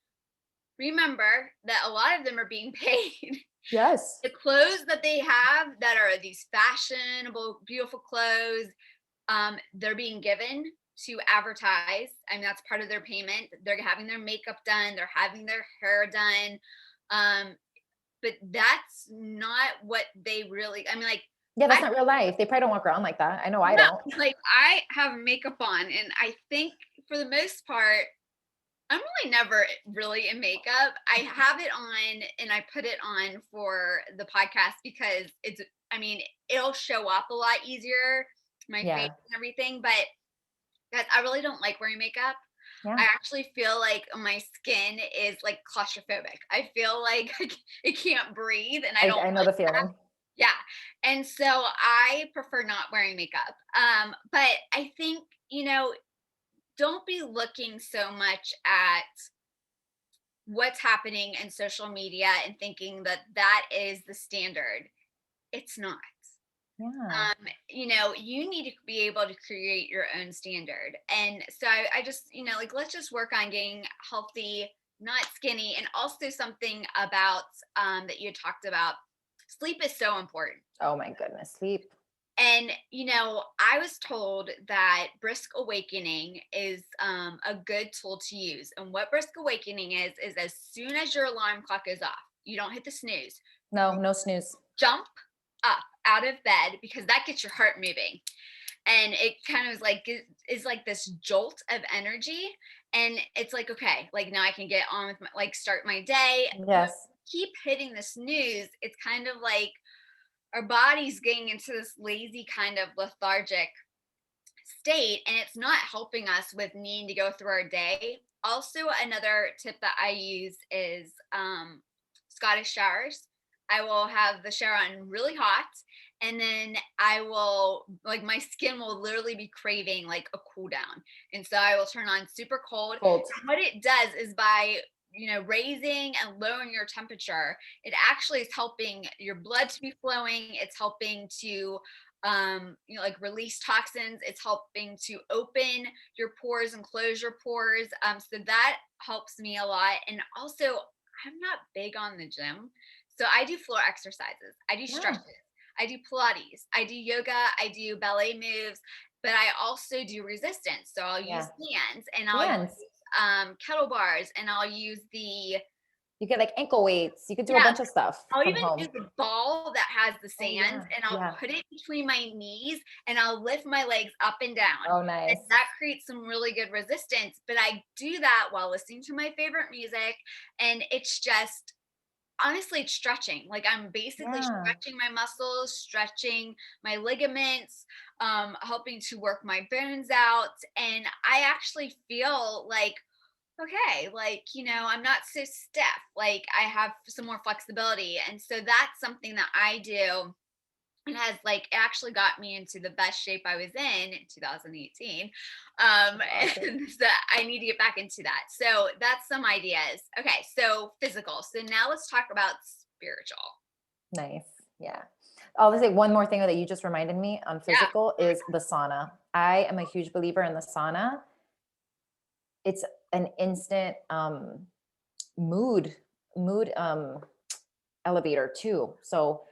remember that a lot of them are being paid. Yes. The clothes that they have that are these fashionable, beautiful clothes, they're being given to advertise. I mean, that's part of their payment. They're having their makeup done, they're having their hair done. Um, but that's not what they really, I mean, like, Yeah, that's I, not real life. They probably don't walk around like that. I know I no, don't. like, I have makeup on, and I think for the most part, I'm really never really in makeup. I have it on and I put it on for the podcast because I mean, it'll show up a lot easier, my face Yeah. and everything. But guys, I really don't like wearing makeup. Yeah. I actually feel like my skin is like claustrophobic. I feel like it can't breathe and I don't I know want, the feeling. yeah. And so I prefer not wearing makeup. But I think, don't be looking so much at what's happening in social media and thinking that that is the standard. It's not. Yeah. You need to be able to create your own standard. And so I just, like, let's just work on getting healthy, not skinny. And also something about that you had talked about, sleep is so important. Oh my goodness. Sleep. And, I was told that brisk awakening is a good tool to use. And what brisk awakening is as soon as your alarm clock is off, you don't hit the snooze, No, no snooze. jump up out of bed because that gets your heart moving. And it kind of is like this jolt of energy. And it's like, okay, like now I can get on with start my day. Yes. Keep hitting the snooze. It's kind of like our body's getting into this lazy kind of lethargic state, and it's not helping us with needing to go through our day. Also, another tip that I use is Scottish showers. I will have the shower on really hot, and then I will, like, my skin will literally be craving like a cool down, and so I will turn on super cold. Cold. And what it does is by raising and lowering your temperature, it actually is helping your blood to be flowing. It's helping to like release toxins. It's helping to open your pores and close your pores. So that helps me a lot. And also, I'm not big on the gym, so I do floor exercises. I do Yeah. stretches. I do Pilates. I do yoga. I do ballet moves. But I also do resistance. So I'll use Yeah. bands and I'll use Hands. kettle bars, and I'll use the You get like ankle weights. You could do a yeah. bunch of stuff I'll from even do home. the ball that has the Oh sand, yeah. and I'll Yeah. put it between my knees and I'll lift my legs up and down. Oh, And nice. that creates some really good resistance. But I do that while listening to my favorite music. And it's just, honestly, it's stretching. Like I'm basically Yeah. stretching my muscles, stretching my ligaments, helping to work my bones out. And I actually feel like, okay, like, I'm not so stiff. Like I have some more flexibility. And so that's something that I do and has like actually got me into the best shape I was in 2018. That's awesome. And so I need to get back into that. So that's some ideas. Okay, so physical. So now let's talk about spiritual. Nice. Yeah. I'll say one more thing that you just reminded me on Yeah. physical is the sauna. I am a huge believer in the sauna. It's an instant mood mood elevator too. So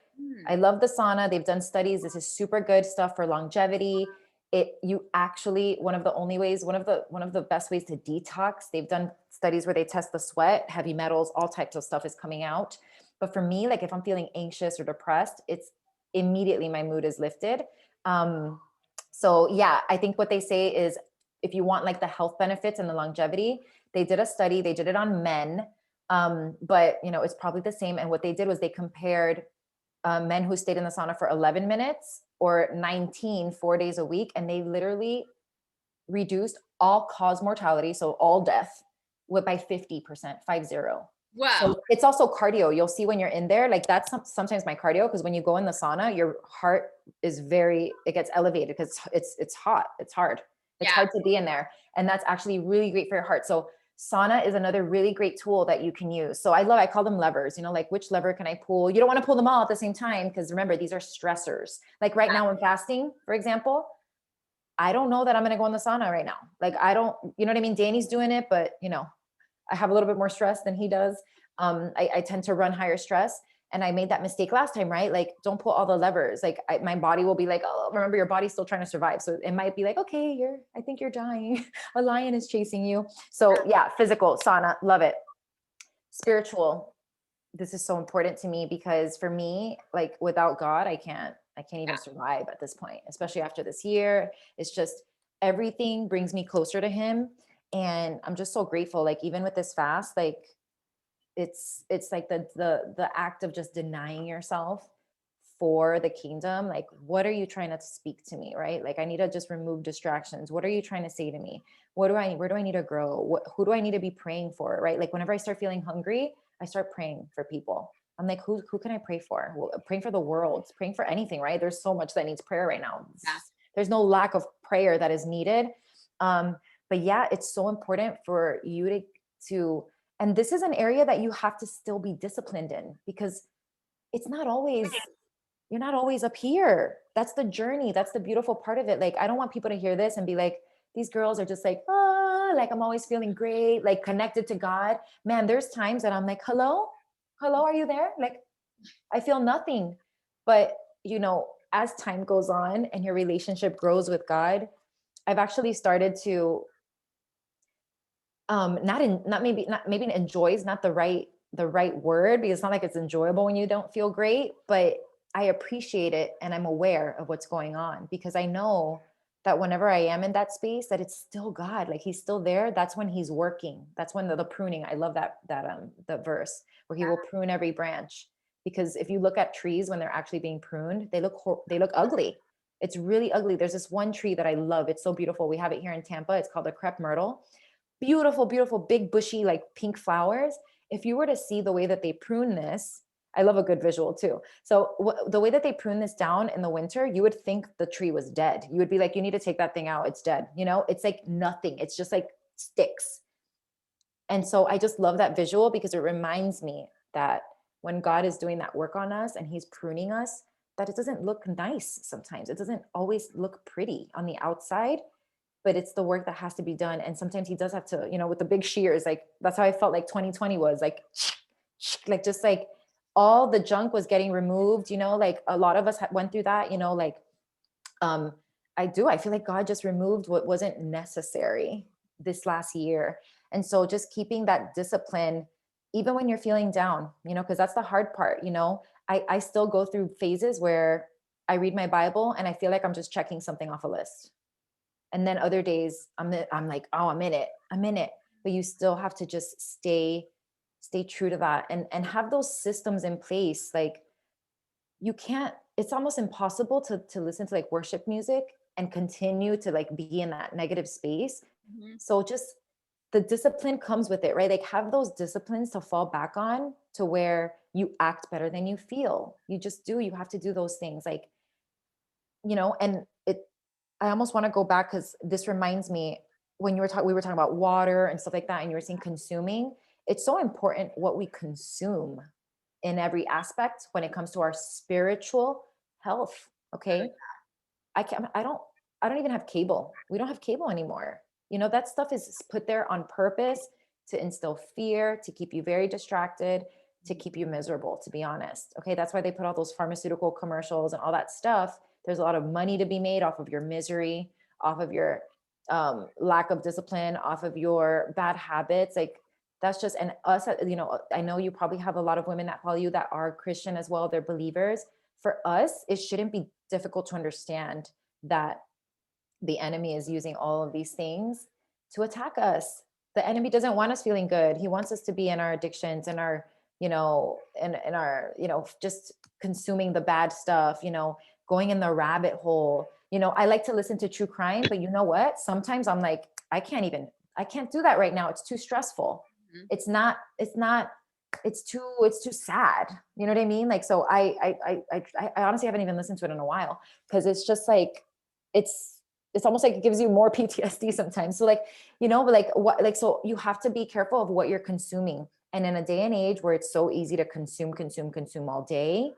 I Hmm. love the sauna. They've done studies. This is super good stuff for longevity. It you actually one of the best ways to detox. They've done studies where they test the sweat, heavy metals, all types of stuff is coming out. But for me, like if I'm feeling anxious or depressed, it's immediately my mood is lifted. Um, so yeah, I think what they say is if you want like the health benefits and the longevity, they did a study, they did it on men, but it's probably the same. And what they did was they compared men who stayed in the sauna for 11 minutes or 19, 4 days a week, and they literally reduced all cause mortality, so all death, with by 50%, 50. Whoa. So it's also cardio. You'll see when you're in there, like that's sometimes my cardio, because when you go in the sauna, your heart it gets elevated because it's hot, it's hard. It's Yeah. hard to be in there. And that's actually really great for your heart. So sauna is another really great tool that you can use. So I call them levers, like which lever can I pull? You don't want to pull them all at the same time because remember, these are stressors. Like right now I'm fasting, for example, I don't know that I'm going to go in the sauna right now. Like, I don't, you know what I mean? Danny's doing it, but I have a little bit more stress than he does. I tend to run higher stress. And I made that mistake last time, right? Like, don't pull all the levers. Like, my body will be like, oh, remember, your body's still trying to survive. So it might be like, okay, I think you're dying. A lion is chasing you. So yeah, physical, sauna, love it. Spiritual, this is so important to me because for me, like without God, I can't even survive at this point, especially after this year. It's just everything brings me closer to him. And I'm just so grateful. Like even with this fast, like it's like the act of just denying yourself for the kingdom. Like, what are you trying to speak to me, right? Like, I need to just remove distractions. What are you trying to say to me? Where do I need to grow? Who do I need to be praying for, right? Like whenever I start feeling hungry, I start praying for people. I'm like, who can I pray for? Well, praying for the world, praying for anything, right? There's so much that needs prayer right now. Yeah. There's no lack of prayer that is needed. um but yeah, it's so important for you to and this is an area that you have to still be disciplined in, because it's not always you're not always up here. That's the journey. That's the beautiful part of it. Like, I don't want people to hear this and be like, these girls are just like, like I'm always feeling great, like connected to God. Man, there's times that I'm like, hello, are you there? Like, I feel nothing. But, as time goes on and your relationship grows with God, I've actually started to not maybe enjoy is not the right word, because it's not like it's enjoyable when you don't feel great, but I appreciate it and I'm aware of what's going on, because I know that whenever I am in that space, that it's still God, like he's still there. That's when he's working. That's when the pruning. I love the verse where he will prune every branch, because if you look at trees when they're actually being pruned, they look ugly. It's really ugly. There's this one tree that I love. It's so beautiful. We have it here in Tampa. It's called the crepe myrtle. Beautiful, beautiful, big, bushy, like pink flowers. If you were to see the way that they prune this, I love a good visual too. So the way that they prune this down in the winter, you would think the tree was dead. You would be like, you need to take that thing out. It's dead. It's like nothing. It's just like sticks. And so I just love that visual, because it reminds me that when God is doing that work on us and he's pruning us, that it doesn't look nice sometimes. It doesn't always look pretty on the outside, but it's the work that has to be done. And sometimes he does have to, with the big shears, like that's how I felt like 2020 was like, like just like all the junk was getting removed, like a lot of us went through that, like, um, I feel like God just removed what wasn't necessary this last year. And so just keeping that discipline, even when you're feeling down, because that's the hard part, I still go through phases where I read my Bible and I feel like I'm just checking something off a list. And then other days I'm like, oh, I'm in it. But you still have to just stay stay true to that, and have those systems in place. Like, you can't, it's almost impossible to listen to like worship music and continue to like be in that negative space. Mhm. So just the discipline comes with it, right? Like, have those disciplines to fall back on, to where you act better than you feel. You just do, you have to do those things. Like, and I almost want to go back, because this reminds me, when we were talking about water and stuff like that, and you were saying consuming. It's so important what we consume in every aspect when it comes to our spiritual health. Oh, Okay. I don't even have cable. We don't have cable anymore. That stuff is put there on purpose to instill fear, to keep you very distracted, to yeah. keep you miserable, to be honest. Okay. That's why they put all those pharmaceutical commercials and all that stuff. There's a lot of money to be made off of your misery, off of your lack of discipline, off of your bad habits. Like, that's just, and us, I know you probably have a lot of women that follow you that are Christian as well. They're believers. For us, it shouldn't be difficult to understand that the enemy is using all of these things to attack us. The enemy doesn't want us feeling good. He wants us to be in our addictions and our, in our, just consuming the bad stuff, going in the rabbit hole. I like to listen to true crime, but you know what? Sometimes I'm like, I can't do that right now. It's too stressful. Mhm. It's too sad. You know what I mean? Like, so I honestly haven't even listened to it in a while, because it's just like, it's it's almost like it gives you more PTSD sometimes. So like, but like what, like, so you have to be careful of what you're consuming. And in a day and age where it's so easy to consume all day,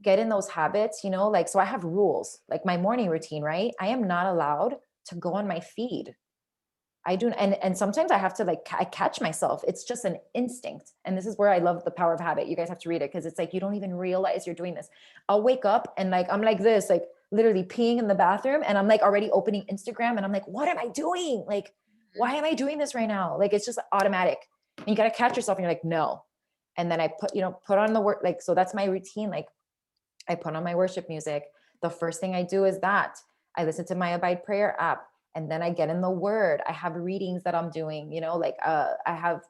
get in those habits, like, so I have rules, like my morning routine, right? I am not allowed to go on my feed. I do, and sometimes I have to, like, I catch myself. It's just an instinct. And this is where I love The Power of Habit. You guys have to read it, because it's like you don't even realize you're doing this. I'll wake up and like I'm like this, like literally peeing in the bathroom, and I'm like already opening Instagram, and I'm like, what am I doing? Like, Mhm. why am I doing this right now? Like, it's just automatic. And you got to catch yourself, and you're like, no. And then I put on the work, like, so that's my routine. Like, I put on my worship music. The first thing I do is that I listen to my Abide Prayer app, and then I get in the word. I have readings that I'm doing, like, I have,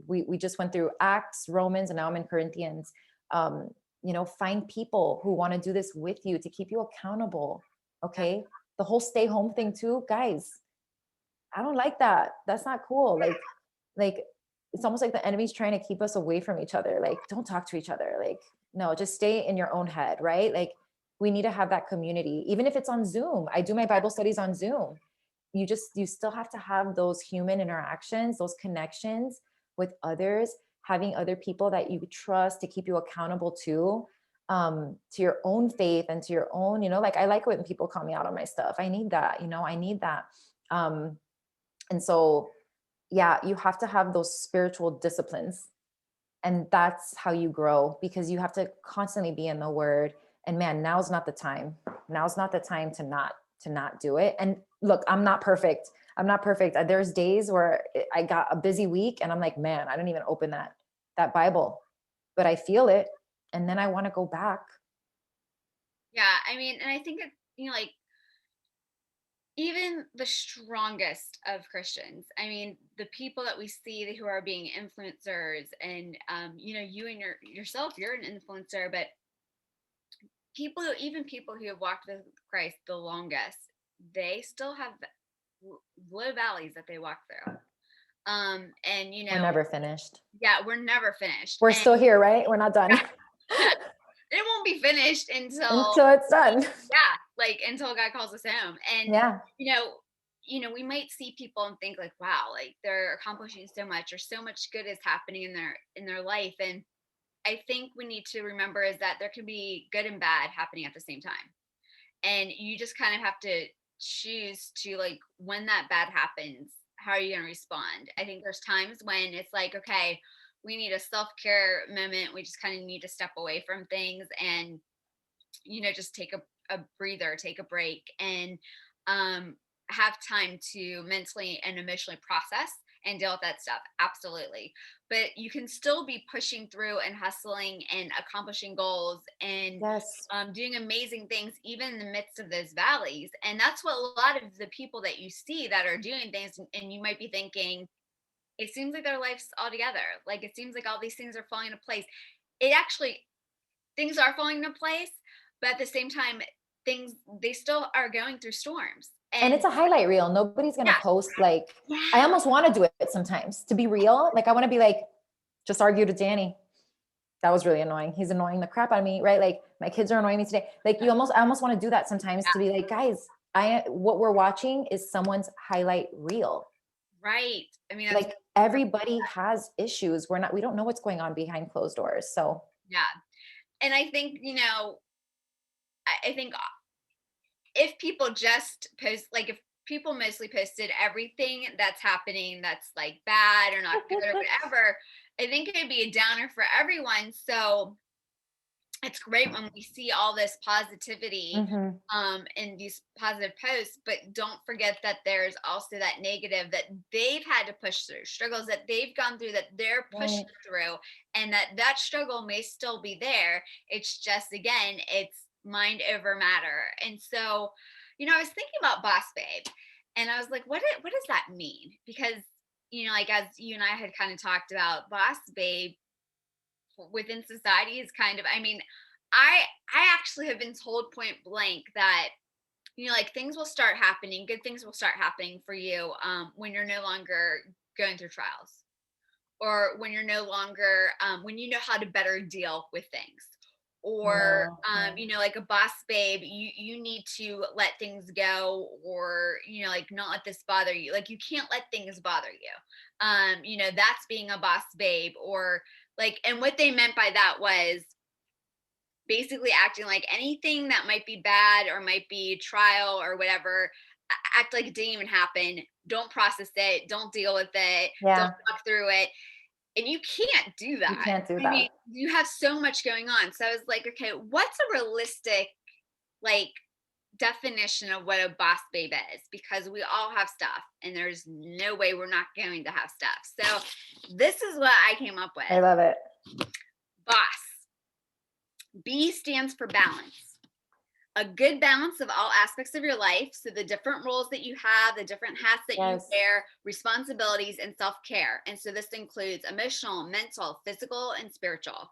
we just went through Acts, Romans, and now I'm in Corinthians. Um, find people who want to do this with you, to keep you accountable. Yeah. Okay. The whole stay home thing too, guys. I don't like that. That's not cool. Like, it's almost like the enemy's trying to keep us away from each other. Like, don't talk to each other. Like, no, just stay in your own head, right? Like, we need to have that community, even if it's on Zoom. I do my Bible studies on Zoom. You still have to have those human interactions, those connections with others, having other people that you trust to keep you accountable to your own faith and to your own, like, I like when people call me out on my stuff. I need that, I need that. Um, and so, yeah, you have to have those spiritual disciplines. And that's how you grow, because you have to constantly be in the word. And man, now's not the time. Now's not the time to not do it. And look, I'm not perfect. I'm not perfect. There's days where I got a busy week and I'm like, man, I don't even open that Bible, but I feel it. And then I want to go back. Yeah, I mean, and I think it, like, even the strongest of Christians, I mean, the people that we see who are being influencers, and you and yourself, you're an influencer, but even people who have walked with Christ the longest, they still have low valleys that they walk through. And We're never finished. yeah, we're never finished. We're And still here, right? We're not done it won't be finished until, until it's done. yeah, like, until God calls us home. And Yeah. you know, we might see people and think like, wow, like they're accomplishing so much, or so much good is happening in their life. And I think we need to remember is that there can be good and bad happening at the same time. And you just kind of have to choose to, like, when that bad happens, how are you going to respond? I think there's times when it's like, okay, we need a self-care moment. We just kind of need to step away from things and, just take a breather, take a break, and um, have time to mentally and emotionally process and deal with that stuff. Absolutely. But you can still be pushing through and hustling and accomplishing goals and Yes. doing amazing things, even in the midst of those valleys. And that's what a lot of the people that you see that are doing things, and you might be thinking, it seems like their life's all together. Like it seems like all these things are falling into place. It actually, things are falling into place, but at the same time, things, they still are going through storms. And And it's a highlight reel. Nobody's going to yeah, post like, I yeah, almost want to do it sometimes to be real. Like I want to be like, just argued with Danny. That was really annoying. He's annoying the crap out of me, right? Like my kids are annoying me today. Like I almost want to do that sometimes to be like, guys, what we're watching is someone's highlight reel. right. I mean, that's, Like everybody has issues. We don't know what's going on behind closed doors. So yeah. And I think, I think if people just post, like if people mostly posted everything that's happening that's like bad or not good or whatever, I think it'd be a downer for everyone. So it's great when we see all this positivity mhm. in these positive posts, but don't forget that there's also that negative that they've had to push through, struggles that they've gone through that they're pushing Right. through, and that struggle may still be there. It's just, again, it's mind over matter. And so, I was thinking about Boss Babe, and I was like, what does that mean? Because like as you and I had kind of talked about, Boss Babe within society is kind of, I mean, I actually have been told point blank that like things will start happening, good things will start happening for you when you're no longer going through trials, or when you're no longer when you know how to better deal with things, I or know. Yeah. like a boss babe, you need to let things go, or like not let this bother you, like you can't let things bother you, that's being a boss babe. Or like, and what they meant by that was basically acting like anything that might be bad or might be trial or whatever, act like it didn't even happen, don't process it, don't deal with it, don't Yeah. walk through it. And you can't do You that. can't do I mean, that. you have so much going on. So I was like, okay, what's a realistic, like, definition of what a boss babe is? Because we all have stuff and there's no way we're not going to have stuff. So this is what I came up I with. love it. Boss. B stands for balance. A good balance of all aspects of your life. So the different roles that you have, the different hats that you Yes. wear, responsibilities, and self-care. And so this includes emotional, mental, physical, and spiritual.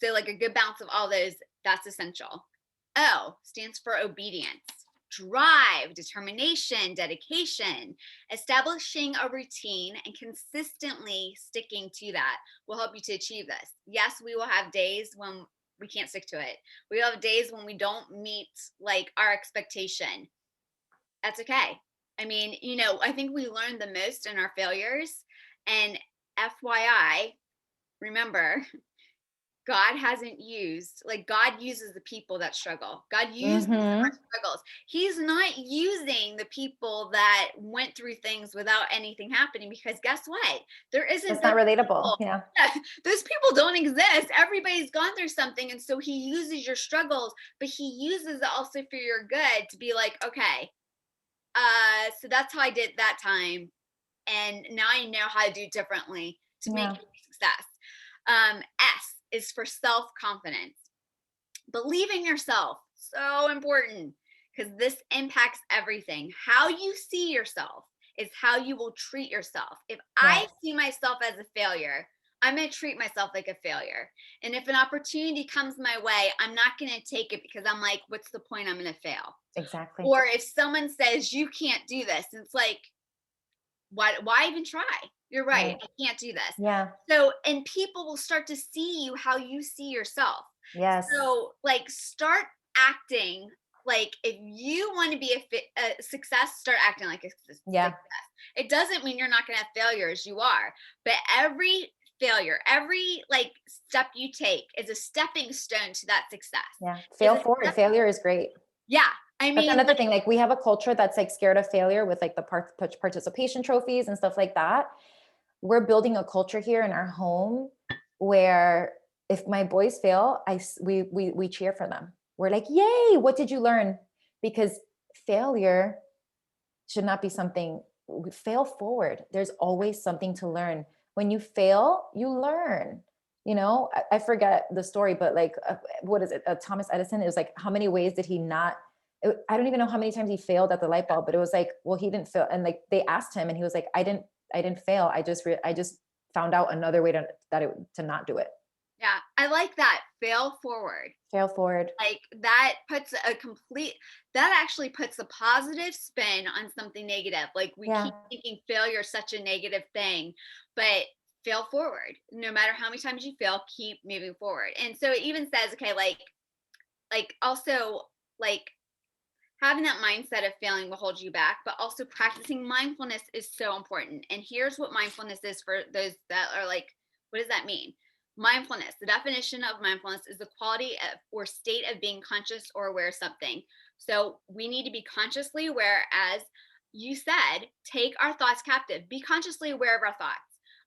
So like a good balance of all those, that's essential. O stands for obedience. Drive, determination, dedication. Establishing a routine and consistently sticking to that will help you to achieve this. Yes, we will have days when we can't stick to it. We have days when we don't meet like our expectation. That's okay. I mean, I think we learn the most in our failures. And FYI, remember, God uses the people that struggle. God uses our Mm-hmm. struggles. He's not using the people that went through things without anything happening, because guess what? There isn't That's those not relatable. people. Yeah. Yeah, those people don't exist. Everybody's gone through something. And so he uses your struggles, but he uses it also for your good, to be like, okay, so that's how I did that time. And now I know how to do differently to make Yeah. it a success. S is for self-confidence. Believe in yourself. So important, because this impacts everything. How you see yourself is how you will treat yourself. If I Yes. see myself as a failure, I'm going to treat myself like a failure. And if an opportunity comes my way, I'm not going to take it, because I'm like, what's the point? I'm going to fail. Exactly. Or if someone says you can't do this, it's like, why even try? You're right. Right. I can't do this. Yeah. So, and people will start to see you how you see yourself. Yes. So, like, start acting like, if you want to be a success, start acting like a success. Yeah. It doesn't mean you're not going to have failures. You are, but every failure, every like step you take is a stepping stone to that success. Yeah. Is Fail a forward. step, Failure is great. yeah. I That's mean, another like, thing. Like we have a culture that's like scared of failure with like the participation trophies and stuff like that. We're building a culture here in our home where if my boys fail, we cheer for them. We're like, yay, what did you learn? Because failure should not be something. Fail forward. There's always something to learn. When you fail, you learn. I forget the story, but like, what is it? Thomas Edison. It was like, how many ways did he not? I don't even know how many times he failed at the light bulb, but it was like, well, he didn't fail. And like they asked him, and he was like, I didn't I didn't fail. I just found out another way to not do it. Yeah. I like that. Fail forward. Fail forward. Like that actually puts a positive spin on something negative. Like we Yeah. keep thinking failure is such a negative thing, but fail forward. No matter how many times you fail, keep moving forward. And so it even says, okay, also like having that mindset of failing will hold you back, but also practicing mindfulness is so important. And here's what mindfulness is for those that are like, what does that mean? Mindfulness, the definition of mindfulness is the quality of or state of being conscious or aware of something. So we need to be consciously aware, as you said, take our thoughts captive, be consciously aware of our thoughts.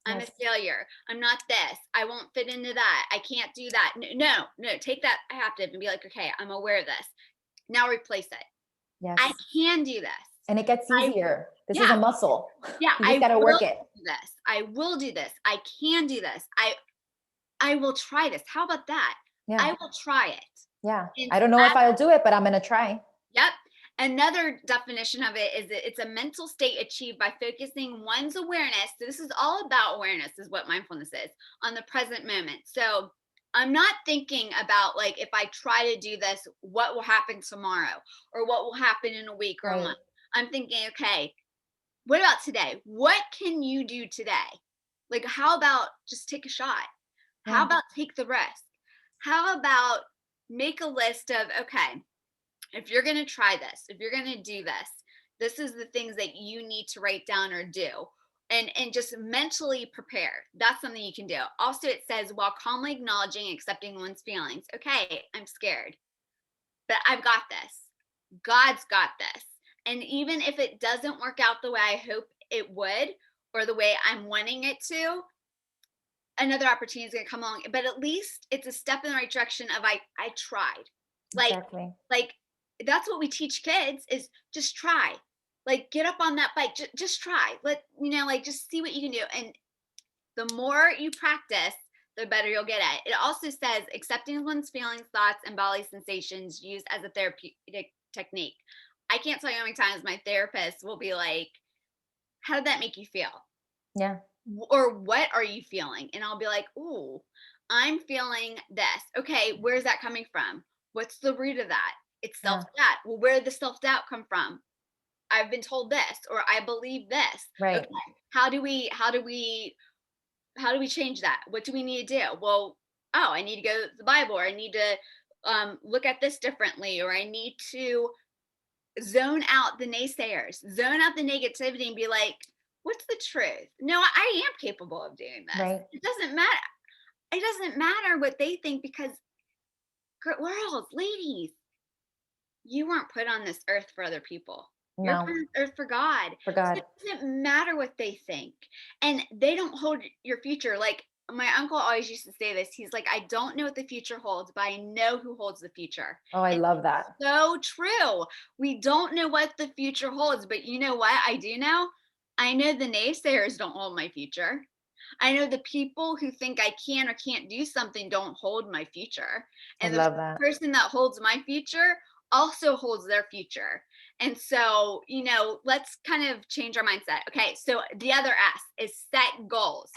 I'm a Yes. failure. I'm not this. I won't fit into that. I can't do that. No. Take that captive and be like, okay, I'm aware of this. Now replace it. I Yes. can do this. And it gets I easier. This is yeah, a muscle. yeah, You just I got to will work it. do this. I will do this. I can do this. I will try this. How about that? Yeah. I will try it. Yeah. And I don't know if I'll do it, but I'm going to try. yep. Another definition of it is that it's a mental state achieved by focusing one's awareness. So this is all about awareness, is what mindfulness is, on the present moment. So I'm not thinking about like, if I try to do this, what will happen tomorrow or what will happen in a week or a Right. month. I'm thinking, okay, what about today? What can you do today? Like, how about just take a shot? How Yeah. about take the risk? How about make a list of, okay, if you're going to try this, if you're going to do this, this is the things that you need to write down or do. And just mentally prepare. That's something you can do. Also, it says while calmly acknowledging and accepting one's feelings. Okay, I'm scared, but I've got this. God's got this. And even if it doesn't work out the way I hope it would or the way I'm wanting it to, another opportunity is going to come along. But at least it's a step in the right direction of I tried. Like Exactly. like that's what we teach kids is just try. Like get up on that bike, just try. Like just see what you can do. And the more you practice, the better you'll get at it. It also says accepting one's feelings, thoughts, and bodily sensations used as a therapeutic technique. I can't tell you how many times my therapist will be like, how did that make you feel? Yeah. Or what are you feeling? And I'll be like, ooh, I'm feeling this. Okay, where's that coming from? What's the root of that? It's Yeah. self-doubt. Well, where did the self-doubt come from? I've been told this, or I believe this. Okay, Right. how do we change that? What do we need to do? Well, oh, I need to go to the Bible, or I need to look at this differently, or I need to zone out the naysayers, zone out the negativity, and be like, what's the truth? No, I am capable of doing this. Right. It doesn't matter. It doesn't matter what they think, because girls, ladies, you weren't put on this earth for other people. You're put No. on this earth for God. For So God. it doesn't matter what they think. And they don't hold your future. Like my uncle always used to say this. He's like, I don't know what the future holds, but I know who holds the future. Oh, I And love that. so true. We don't know what the future holds, but you know what? I do know. I know the naysayers don't hold my future. I know the people who think I can or can't do something don't hold my future. I And the love that. person that holds my future also holds their future. And so, let's kind of change our mindset. Okay. So the other S is set goals.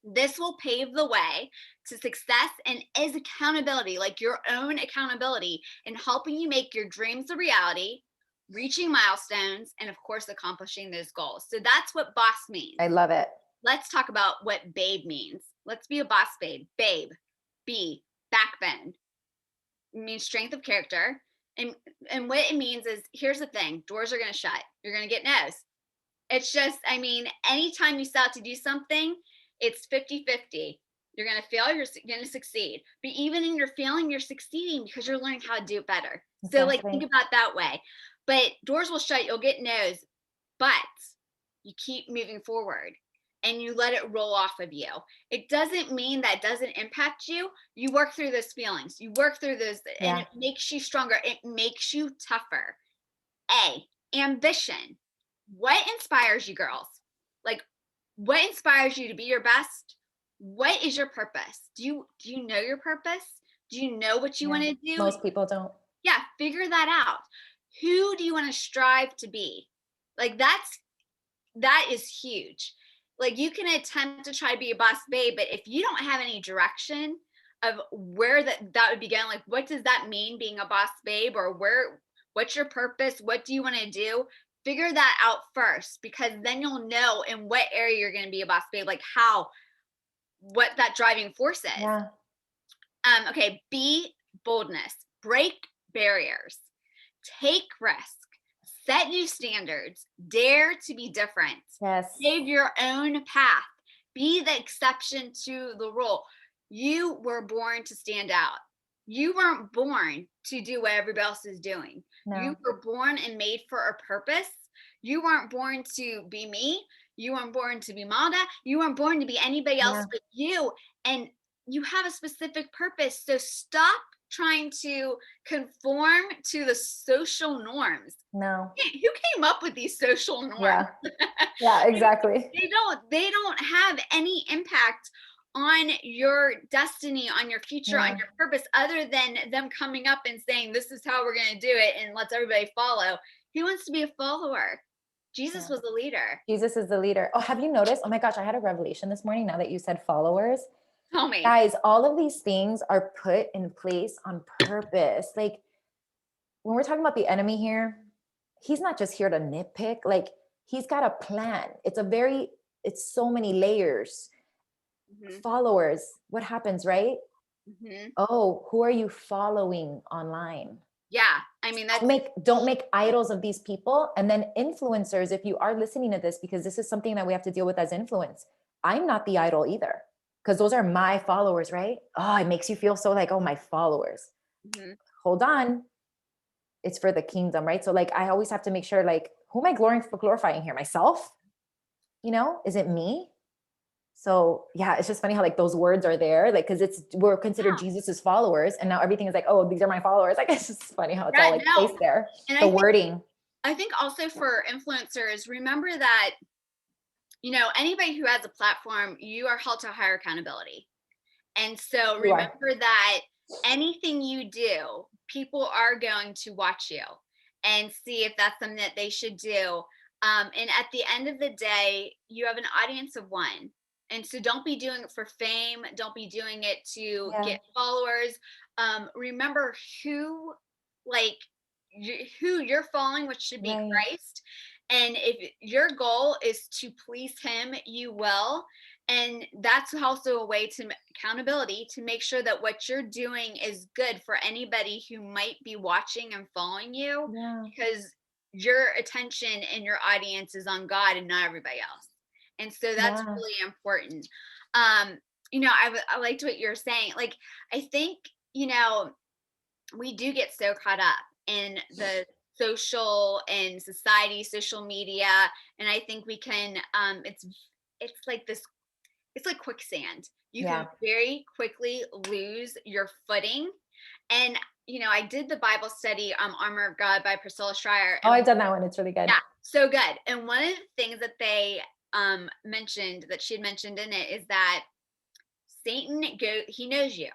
This will pave the way to success and is accountability, like your own accountability in helping you make your dreams a reality, reaching milestones, and of course, accomplishing those goals. So that's what boss means. I love it. Let's talk about what babe means. Let's be a boss babe. Babe, B, backbone. It means strength of character. And what it means is, here's the thing, doors are going to shut. You're going to get no's. It's just, anytime you set out to do something, it's 50-50. You're going to fail, you're going to succeed. But even in your failing, you're succeeding because you're learning how to do it better. So like, think Exactly. about it that way. But doors will shut, you'll get no's, but you keep moving forward and you let it roll off of you. It doesn't mean that doesn't impact you. You work through those feelings. You work through those, and it makes you stronger. It makes you tougher. A, ambition. What inspires you, girls? Like, what inspires you to be your best? What is your purpose? Do you know your purpose? Do you know what you want to do? Most people don't. Yeah, figure that out. Who do you want to strive to be? Like that is huge. like you can attempt to try to be a boss babe, but if you don't have any direction of where that would begin, like what does that mean being a boss babe, or what's your purpose? What do you want to do? Figure that out first, because then you'll know in what area you're going to be a boss babe, like what that driving force is. Yeah. Okay, be boldness, break barriers, take risk, set new standards, dare to be different, Yes. pave your own path, be the exception to the rule. You were born to stand out. You weren't born to do what everybody else is doing. You No. were born and made for a purpose. You weren't born to be me. You weren't born to be Malda. You weren't born to be anybody else Yeah. but you. And you have a specific purpose. So stop trying to conform to the social norms. No. Who came up with these social norms? Yeah. Yeah, exactly. They don't have any impact on your destiny, on your future, on Yeah. your purpose, other than them coming up and saying, this is how we're going to do it, and let's everybody follow. Who wants to be a follower? Jesus Yeah. was a leader. Jesus is the leader. Oh, have you noticed? Oh my gosh, I had a revelation this morning now that you said followers. Tell me. Guys, all of these things are put in place on purpose. Like when we're talking about the enemy here, he's not just here to nitpick. Like he's got a plan. It's so many layers. Mm-hmm. Followers, what happens, right? Mm-hmm. Oh, who are you following online? Yeah, I mean Don't make idols of these people. And then influencers, if you are listening to this, because this is something that we have to deal with as influence, I'm not the idol either, because those are my followers, right? Oh, it makes you feel so like, oh, my followers. Mm-hmm. Hold on. It's for the kingdom, right? So like, I always have to make sure, like, who am I glorifying here? Myself? Is it me? So yeah, it's just funny how like those words are there, like, cause we're considered Jesus's followers, and now everything is like, oh, these are my followers. Like, it's just funny how it's all like placed there. And the wording. I think also for influencers, remember that, anybody who has a platform, you are held to higher accountability. And so remember that anything you do, people are going to watch you and see if that's something that they should do. And at the end of the day, you have an audience of one. And so don't be doing it for fame. Don't be doing it to get followers. Remember like, who you're following, which should be Christ. And if your goal is to please him, you will. And that's also a way to accountability, to make sure that what you're doing is good for anybody who might be watching and following you, because your attention and your audience is on God and not everybody else. And so that's really important. I liked what you're saying. Like, I think, we do get so caught up in the social and society, social media. And I think we can, it's like this, it's like quicksand. You can very quickly lose your footing. And, I did the Bible study, Armor of God by Priscilla Schreier. Oh, I've done that one. It's really good. Yeah, so good. And one of the things that they she had mentioned in it is that Satan he knows you.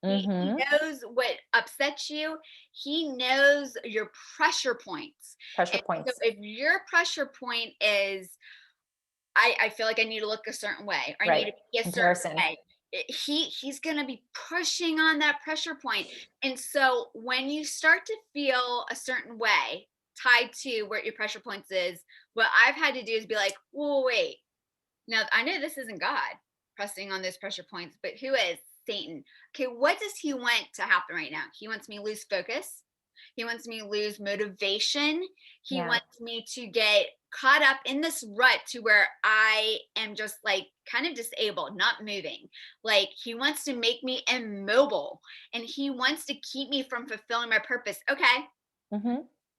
He knows what upsets you. He knows your pressure points. So if your pressure point is, I feel like I need to look a certain way, or I need to be a certain way, he's going to be pushing on that pressure point. And so when you start to feel a certain way tied to where your pressure points is, what I've had to do is be like, whoa, wait. Now, I know this isn't God pressing on those pressure points, but who is? Satan. Okay, what does he want to happen right now? He wants me to lose focus. He wants me to lose motivation. He wants me to get caught up in this rut to where I am just like kind of disabled, not moving. Like, he wants to make me immobile, and he wants to keep me from fulfilling my purpose. Okay.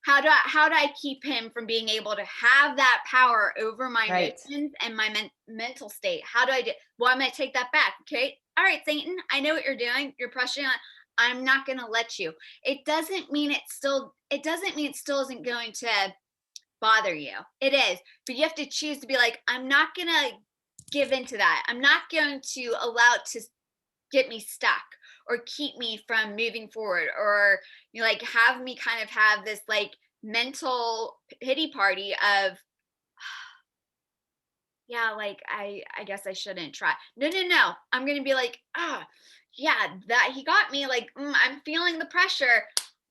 How do I keep him from being able to have that power over my emotions and my mental state? How do I do? Well, I'm going to take that back. Okay. All right, Satan, I know what you're doing. You're pushing on. I'm not going to let you. It doesn't mean it still isn't going to bother you. It is, but you have to choose to be like, I'm not going to give into that. I'm not going to allow it to get me stuck or keep me from moving forward, or like have me kind of have this like mental pity party of, yeah, like I guess I shouldn't try. No, no, no. I'm gonna be like, yeah, that he got me. Like, I'm feeling the pressure,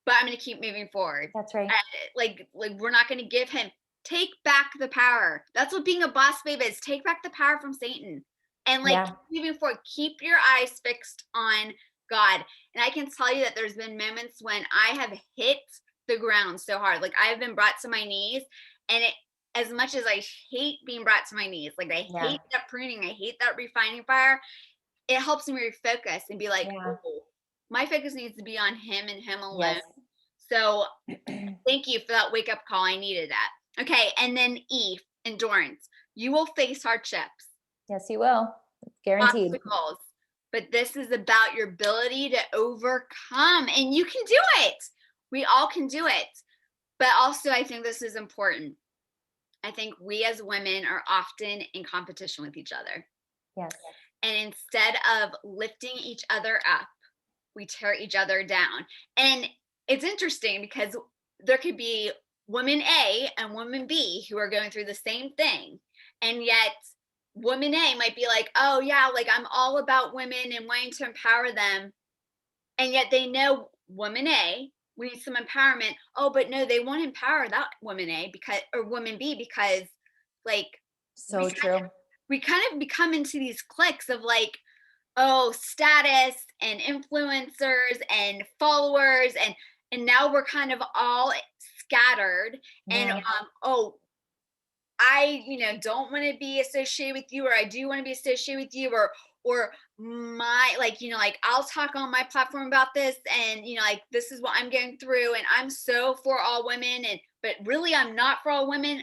but I'm gonna keep moving forward. That's right. Uh, like we're not gonna give him. Take back the power. That's what being a boss babe is. Take back the power from Satan, and like Yeah. keep moving forward. Keep your eyes fixed on God. And I can tell you that there's been moments when I have hit the ground so hard. Like I've been brought to my knees, and it as much as I hate being brought to my knees, like I Yeah. hate that pruning, I hate that refining fire, it helps me refocus and be like, Yeah. oh, my focus needs to be on him and him alone. Yes. So thank you for that wake up call. I needed that. Okay. And then E, endurance. You will face hardships, Yes, you will. Guaranteed. obstacles, but this is about your ability to overcome, and you can do it. We all can do it. But also, I think this is important. I think we as women are often in competition with each other. Yes. And instead of lifting each other up, we tear each other down. And it's interesting because there could be woman A and woman B who are going through the same thing. And yet, woman A might be like, oh, yeah, like I'm all about women and wanting to empower them. And yet they know woman A, we need some empowerment. Oh, but no, they won't empower that woman A because, or woman B, because like we So true. we kind of become into these cliques of like, oh, status and influencers and followers, and now we're kind of all scattered. And Yeah. oh, I, don't want to be associated with you, or I do want to be associated with you, or my, like, like I'll talk on my platform about this, and like this is what I'm going through, and I'm so for all women, and but really I'm not for all women.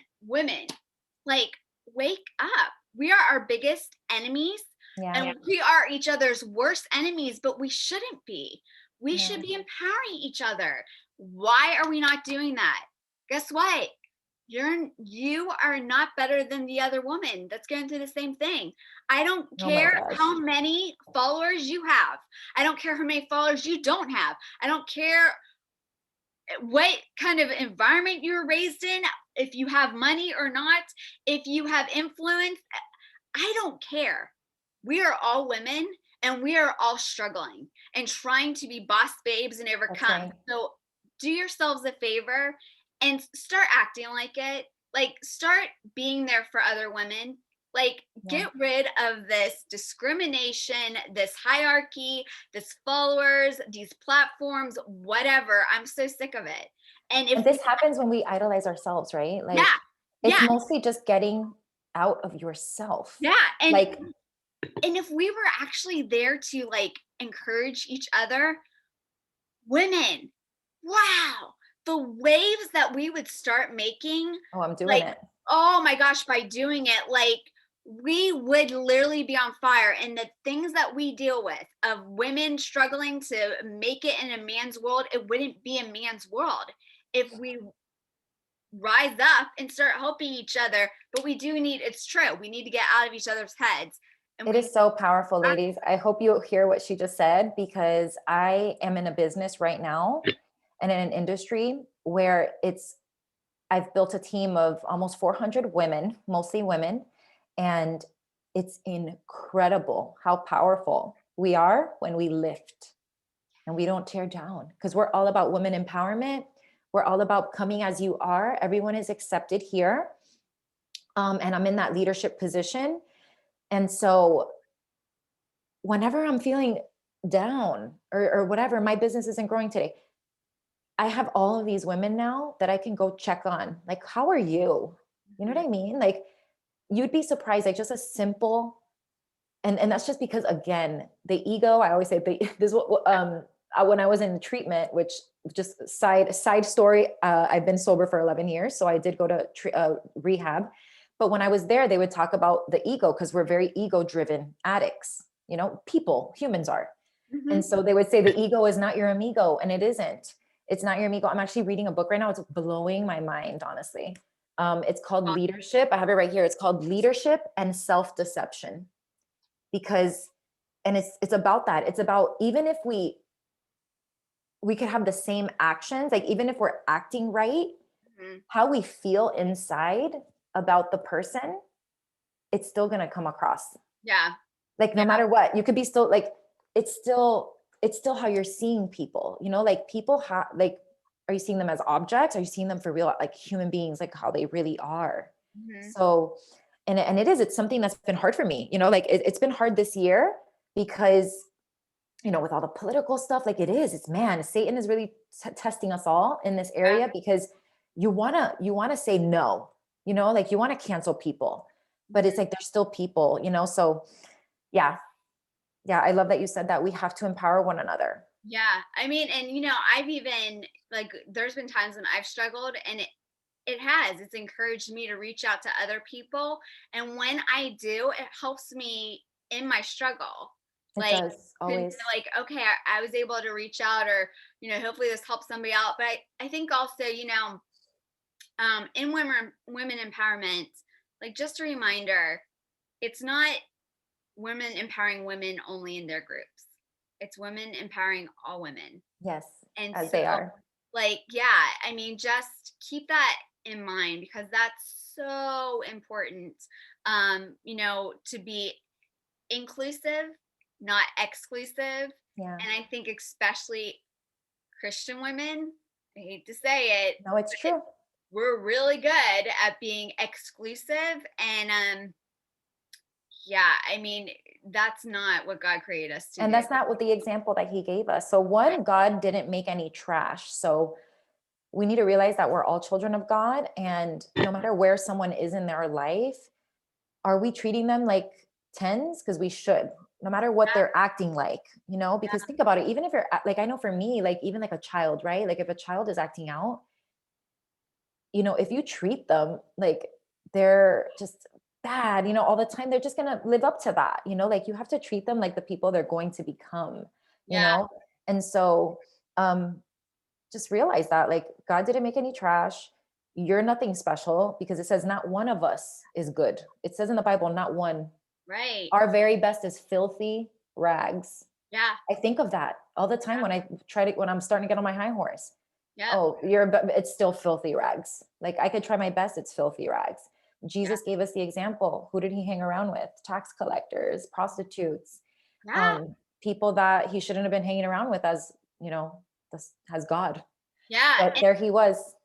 Like, wake up. We are our biggest enemies, Yeah. and we are each other's worst enemies, but we shouldn't be. We should No. be empowering each other. Why are we not doing that? Guess what? You are not better than the other woman that's going through the same thing. I don't Oh my care gosh. how many followers you have. I don't care how many followers you don't have. I don't care what kind of environment you were raised in, if you have money or not, if you have influence. I don't care. We are all women, and we are all struggling and trying to be boss babes and That's overcome. right. So do yourselves a favor and start acting like it. Like, start being there for other women. Like, Yeah. get rid of this discrimination, this hierarchy, this followers, these platforms, whatever. I'm so sick of it. And if And we, this happens when we idolize ourselves, right? yeah, Like it's yeah, mostly just getting out of yourself. yeah. Like, And if we were actually there to like encourage each other, women, wow, the waves that we would start making, oh, I'm doing like, it. oh my gosh, by doing it, like we would literally be on fire. And the things that we deal with of women struggling to make it in a man's world, it wouldn't be a man's world if we rise up and start helping each other. But we do need, it's true, we need to get out of each other's heads. And It we is so powerful, ladies. I hope you hear what she just said because I am in a business right now and in an industry where I've built a team of almost 400 women, mostly women, and it's incredible how powerful we are when we lift and we don't tear down because we're all about women empowerment. We're all about coming as you are. Everyone is accepted here. And I'm in that leadership position. And so whenever I'm feeling down or whatever, my business isn't growing today, I have all of these women now that I can go check on. Like, how are you? You know Mhm. what I mean? Like, you'd be surprised, like just a simple, and that's just because again, the ego, I always say this when I was in treatment, which just side story, I've been sober for 11 years. So I did go to rehab. But when I was there, they would talk about the ego because we're very ego driven addicts, humans are. And Mhm. so they would say the ego is not your amigo, and it isn't. It's not your amigo. I'm actually reading a book right now. It's blowing my mind, honestly. It's called Leadership. I have it right here. It's called Leadership and Self-Deception. Because, and it's about that. It's about even if we could have the same actions, like even if we're acting right, Mhm. how we feel inside about the person it's still going to come across. Yeah. Like, no Yeah. matter what, you could be still like, it's still how you're seeing people, you know, like people have like, are you seeing them as objects? Are you seeing them for real, like human beings, like how they really are? Mhm. So, and it's something that's been hard for me, you know, like it's been hard this year because, you know, with all the political stuff, like it's, man, Satan is really testing us all in this Yeah. area because you want to say no, you know, like you want to cancel people, but it's Mhm. like, there's still people, you know? So yeah. Yeah. I love that you said that we have to empower one another. Yeah. I mean, and I've even like there's been times when I've struggled, and it's encouraged me to reach out to other people. And when I do, it helps me in my struggle. It Like does to know, always. like, okay, I was able to reach out, or, hopefully this helps somebody out. But I think also, in women empowerment, like just a reminder, it's not women empowering women only in their groups. It's women empowering all women. Yes. And As so, they are. like, yeah, I mean, just keep that in mind, because that's so important, to be inclusive, not exclusive. Yeah. And I think especially Christian women, I hate to say it, No, it's true. we're really good at being exclusive. And yeah, I mean, that's not what God created us to And do. that's not what the example that he gave us. So one, God didn't make any trash. So we need to realize that we're all children of God. And no matter where someone is in their life, are we treating them like tens? Because we should, no matter what they're acting like, you know, because think about it, even if you're like, I know for me, like even like a child, right? Like if a child is acting out, you know, if you treat them like they're just bad, you know, all the time, they're just going to live up to that, you know, like you have to treat them like the people they're going to become, you Yeah. know? And so, just realize that like God didn't make any trash. You're nothing special because it says not one of us is good. It says in the Bible, not one. Right. Our very best is filthy rags. Yeah. I think of that all the time when when I'm starting to get on my high horse. Yep. Oh, it's still filthy rags. Like I could try my best. It's filthy rags. Yeah. Jesus gave us the example. Who did he hang around with? Tax collectors, prostitutes, Yeah. people that he shouldn't have been hanging around with as, you know, as God. Yeah. But there he was.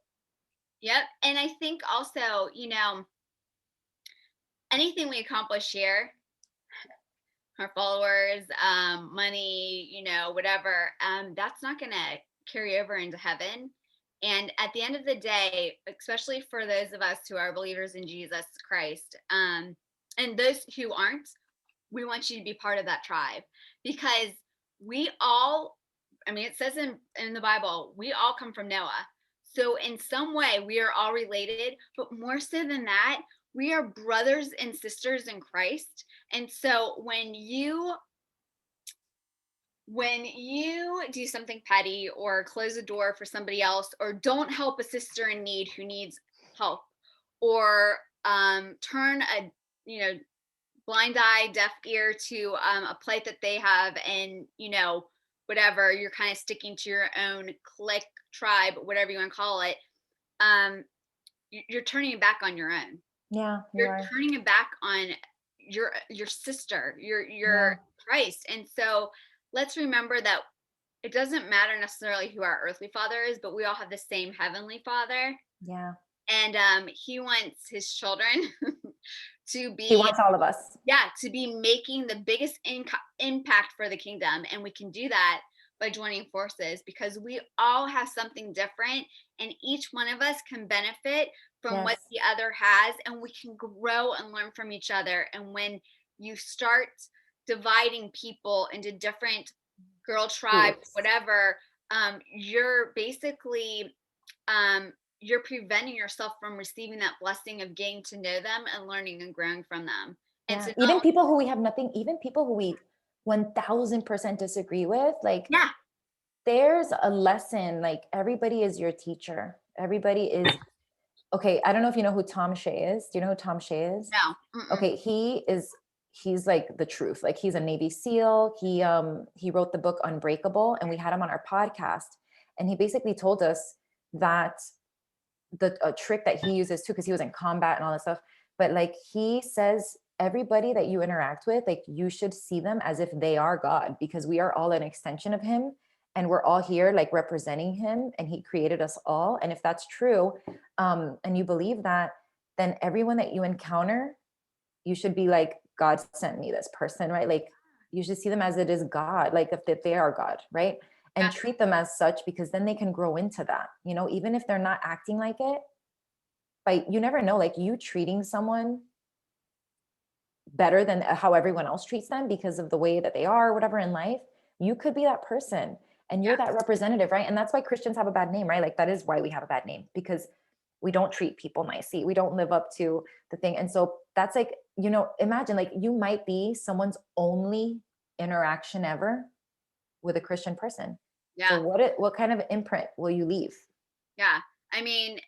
Yep. And I think also, anything we accomplish here, our followers, money, whatever, that's not going to carry over into heaven. And at the end of the day, especially for those of us who are believers in Jesus Christ, and those who aren't, we want you to be part of that tribe, because we all, I mean, it says in the Bible, we all come from Noah. So in some way, we are all related, but more so than that, we are brothers and sisters in Christ. And so when you do something petty, or close a door for somebody else, or don't help a sister in need who needs help, or turn a blind eye, deaf ear to a plight that they have, and whatever, you're kind of sticking to your own clique, tribe, whatever you want to call it, um, you're turning it back on your own. Yeah, you You're are. turning it back on your sister, your Yeah. Christ. And so let's remember that it doesn't matter necessarily who our earthly father is, but we all have the same heavenly father. Yeah. And he wants his children to He be, wants all of us. yeah, to be making the biggest impact for the kingdom. And we can do that by joining forces, because we all have something different, and each one of us can benefit from what Yes. the other has, and we can grow and learn from each other. And when you start dividing people into different girl tribes, Groups. whatever, you're basically, you're preventing yourself from receiving that blessing of getting to know them and learning and growing from them. And Yeah. so Even people who we have nothing, even people who we 1000% disagree with, like yeah. there's a lesson, like everybody is your teacher. Everybody is okay. I don't know if you know who Tom Shea is. Do you know who Tom Shea is? No. Mm-mm. Okay, he's like the truth. Like he's a Navy SEAL. He wrote the book Unbreakable, and we had him on our podcast. And he basically told us that a trick that he uses too, because he was in combat and all this stuff. But like he says, everybody that you interact with, like you should see them as if they are God, because we are all an extension of him, and we're all here like representing him, and he created us all. And if that's true, and you believe that, then everyone that you encounter, you should be like, God sent me this person, right? Like you should see them as it is God, like if they are God, right? And Yeah. treat them as such, because then they can grow into that, you know, even if they're not acting like it. But you never know, like you treating someone better than how everyone else treats them because of the way that they are, or whatever in life, you could be that person, and you're Yeah. that representative, right? And that's why Christians have a bad name, right? Like that is why we have a bad name, because we don't treat people nicely. We don't live up to the thing. And so that's like, you know, imagine like you might be someone's only interaction ever with a Christian person. So Yeah. what kind of imprint will you leave? Yeah. I mean,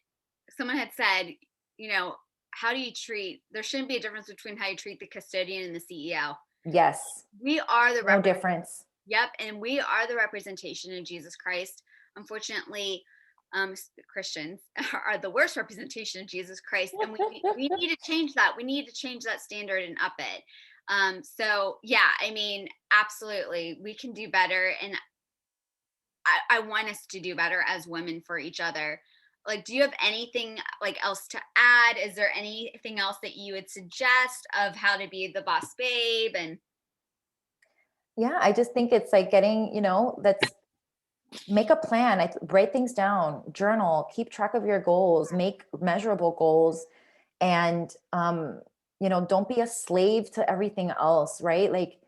someone had said, you know, how do you treat, there shouldn't be a difference between how you treat the custodian and the CEO. Yes. We are the No difference. Yep, and we are the representation of Jesus Christ. Unfortunately, Christians are the worst representation of Jesus Christ, and we need to change that. We need to change that standard and up it. So yeah, I mean, absolutely, we can do better, and I want us to do better as women for each other. Like, do you have anything like else to add? Is there anything else that you would suggest of how to be the boss babe? And Yeah, I just think it's like getting, you know, that's make a plan. Write things down, journal, keep track of your goals, make measurable goals, and you know, don't be a slave to everything else, right? Like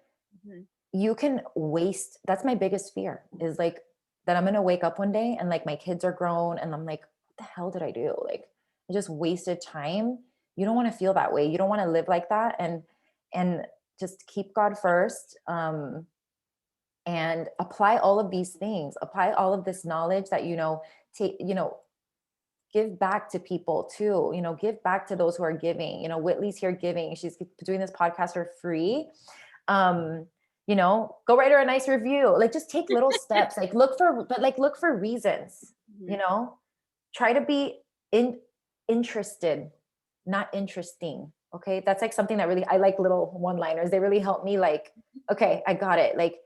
Mhm. you can waste. That's my biggest fear, is like that I'm gonna wake up one day and like my kids are grown and I'm like, what the hell did I do? Like I just wasted time. You don't want to feel that way. You don't want to live like that. And just keep God first. And apply all of these things, apply all of this knowledge that, you know, take, you know, give back to people too, you know, give back to those who are giving. You know, Whitley's here giving, she's doing this podcast for free. um you know, go write her a nice review, like just take little steps, like look for reasons, you Mhm. know, try to be interested, not interesting. Okay, that's like something that really, I like little one liners, they really help me, like, okay, I got it, like,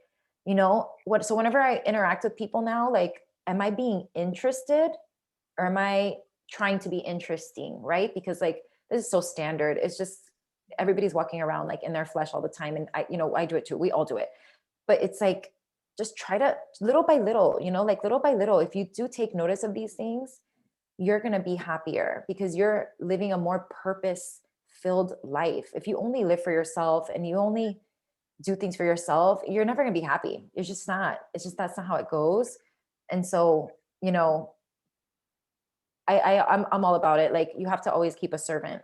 you know what, so whenever I interact with people now, like, am I being interested, or am I trying to be interesting, right? Because like this is so standard, it's just everybody's walking around like in their flesh all the time, and I, you know, I do it too, we all do it. But it's like, just try to little by little, you know, like little by little, if you do take notice of these things, you're going to be happier, because you're living a more purpose filled life. If you only live for yourself and you only do things for yourself, you're never going to be happy. It's just not, it's just, that's not how it goes. And so, you know, I'm all about it. Like you have to always keep a servant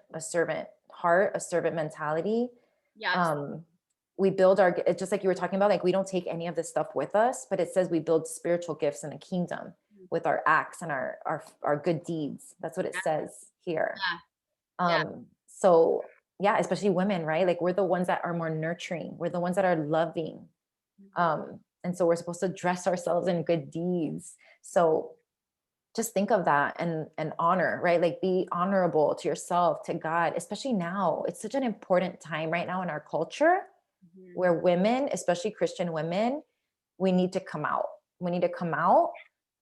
heart, a servant mentality. Yes. Um, we build our, it's just like you were talking about, like we don't take any of this stuff with us, but it says we build spiritual gifts in the kingdom with our acts and our good deeds. That's what it Yeah. says here. Yeah. Yeah. So yeah, especially women, right? Like we're the ones that are more nurturing. We're the ones that are loving. Mhm. And so we're supposed to dress ourselves in good deeds. So just think of that, and honor, right? Like be honorable to yourself, to God, especially now. It's such an important time right now in our culture, Mhm. where women, especially Christian women, we need to come out. We need to come out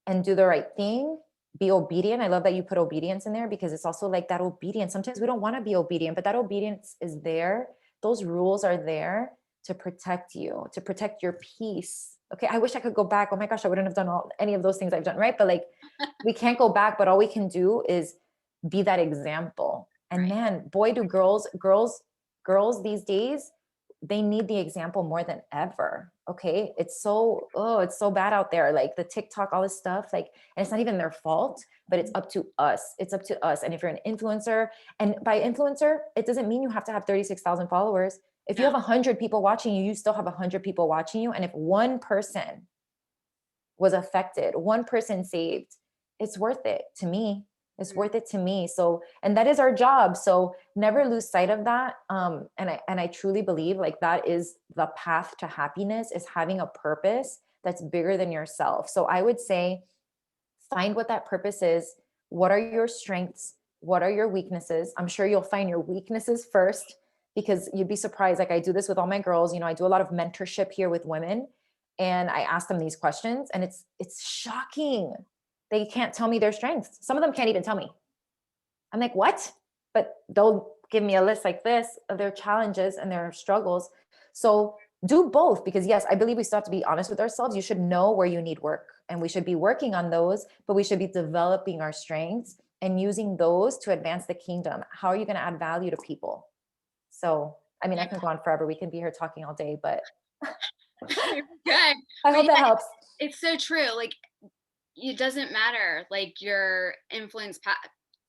and do the right thing, be obedient. I love that you put obedience in there, because it's also like that obedience. Sometimes we don't want to be obedient, but that obedience is there. Those rules are there to protect you, to protect your peace. Okay, I wish I could go back. Oh my gosh, I wouldn't have done any of those things I've done, right? But like, we can't go back, but all we can do is be that example. And Right. man, boy, do girls these days, they need the example more than ever. Okay, it's so, oh, it's so bad out there, like the TikTok, all this stuff, like, and it's not even their fault, but it's up to us. It's up to us. And if you're an influencer, and by influencer, it doesn't mean you have to have 36,000 followers. If you No. have 100 people watching you, you still have 100 people watching you. And if one person was affected, one person saved, it's worth it to me. It's Mhm. worth it to me. So, and that is our job. So never lose sight of that. And I truly believe like that is the path to happiness, is having a purpose that's bigger than yourself. So I would say, find what that purpose is. What are your strengths? What are your weaknesses? I'm sure you'll find your weaknesses first, because you'd be surprised. Like I do this with all my girls, I do a lot of mentorship here with women, and I ask them these questions, and it's shocking. They can't tell me their strengths. Some of them can't even tell me. I'm like, what? But they'll give me a list like this of their challenges and their struggles. So do both, because yes, I believe we still have to be honest with ourselves. You should know where you need work, and we should be working on those, but we should be developing our strengths and using those to advance the kingdom. How are you going to add value to people? So, I mean, I can go on forever. We can be here talking all day, but You're good. I But hope that yeah, helps. it's so true. Like it doesn't matter like your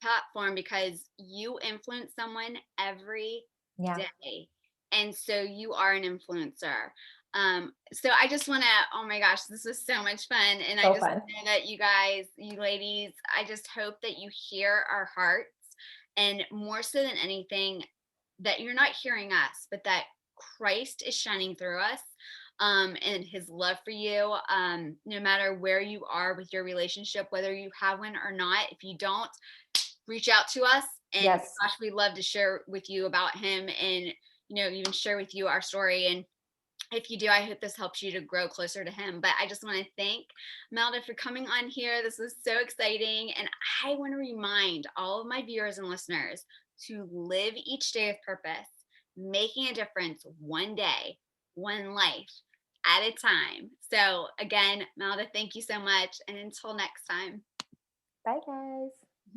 platform, because you influence someone every Yeah. day, and so you are an influencer. So I just want to, oh my gosh, this was so much fun, and I So just fun. know that you guys, you ladies, I just hope that you hear our hearts, and more so than anything, that you're not hearing us, but that Christ is shining through us, and his love for you, no matter where you are with your relationship, whether you have one or not. If you don't, reach out to us. And Yes. gosh, we'd love to share with you about him, and, even share with you our story. And if you do, I hope this helps you to grow closer to him. But I just want to thank Melda for coming on here. This was so exciting. And I want to remind all of my viewers and listeners to live each day with purpose, making a difference one day, one life at a time. So again, Melda, thank you so much. And until next time. Bye, guys.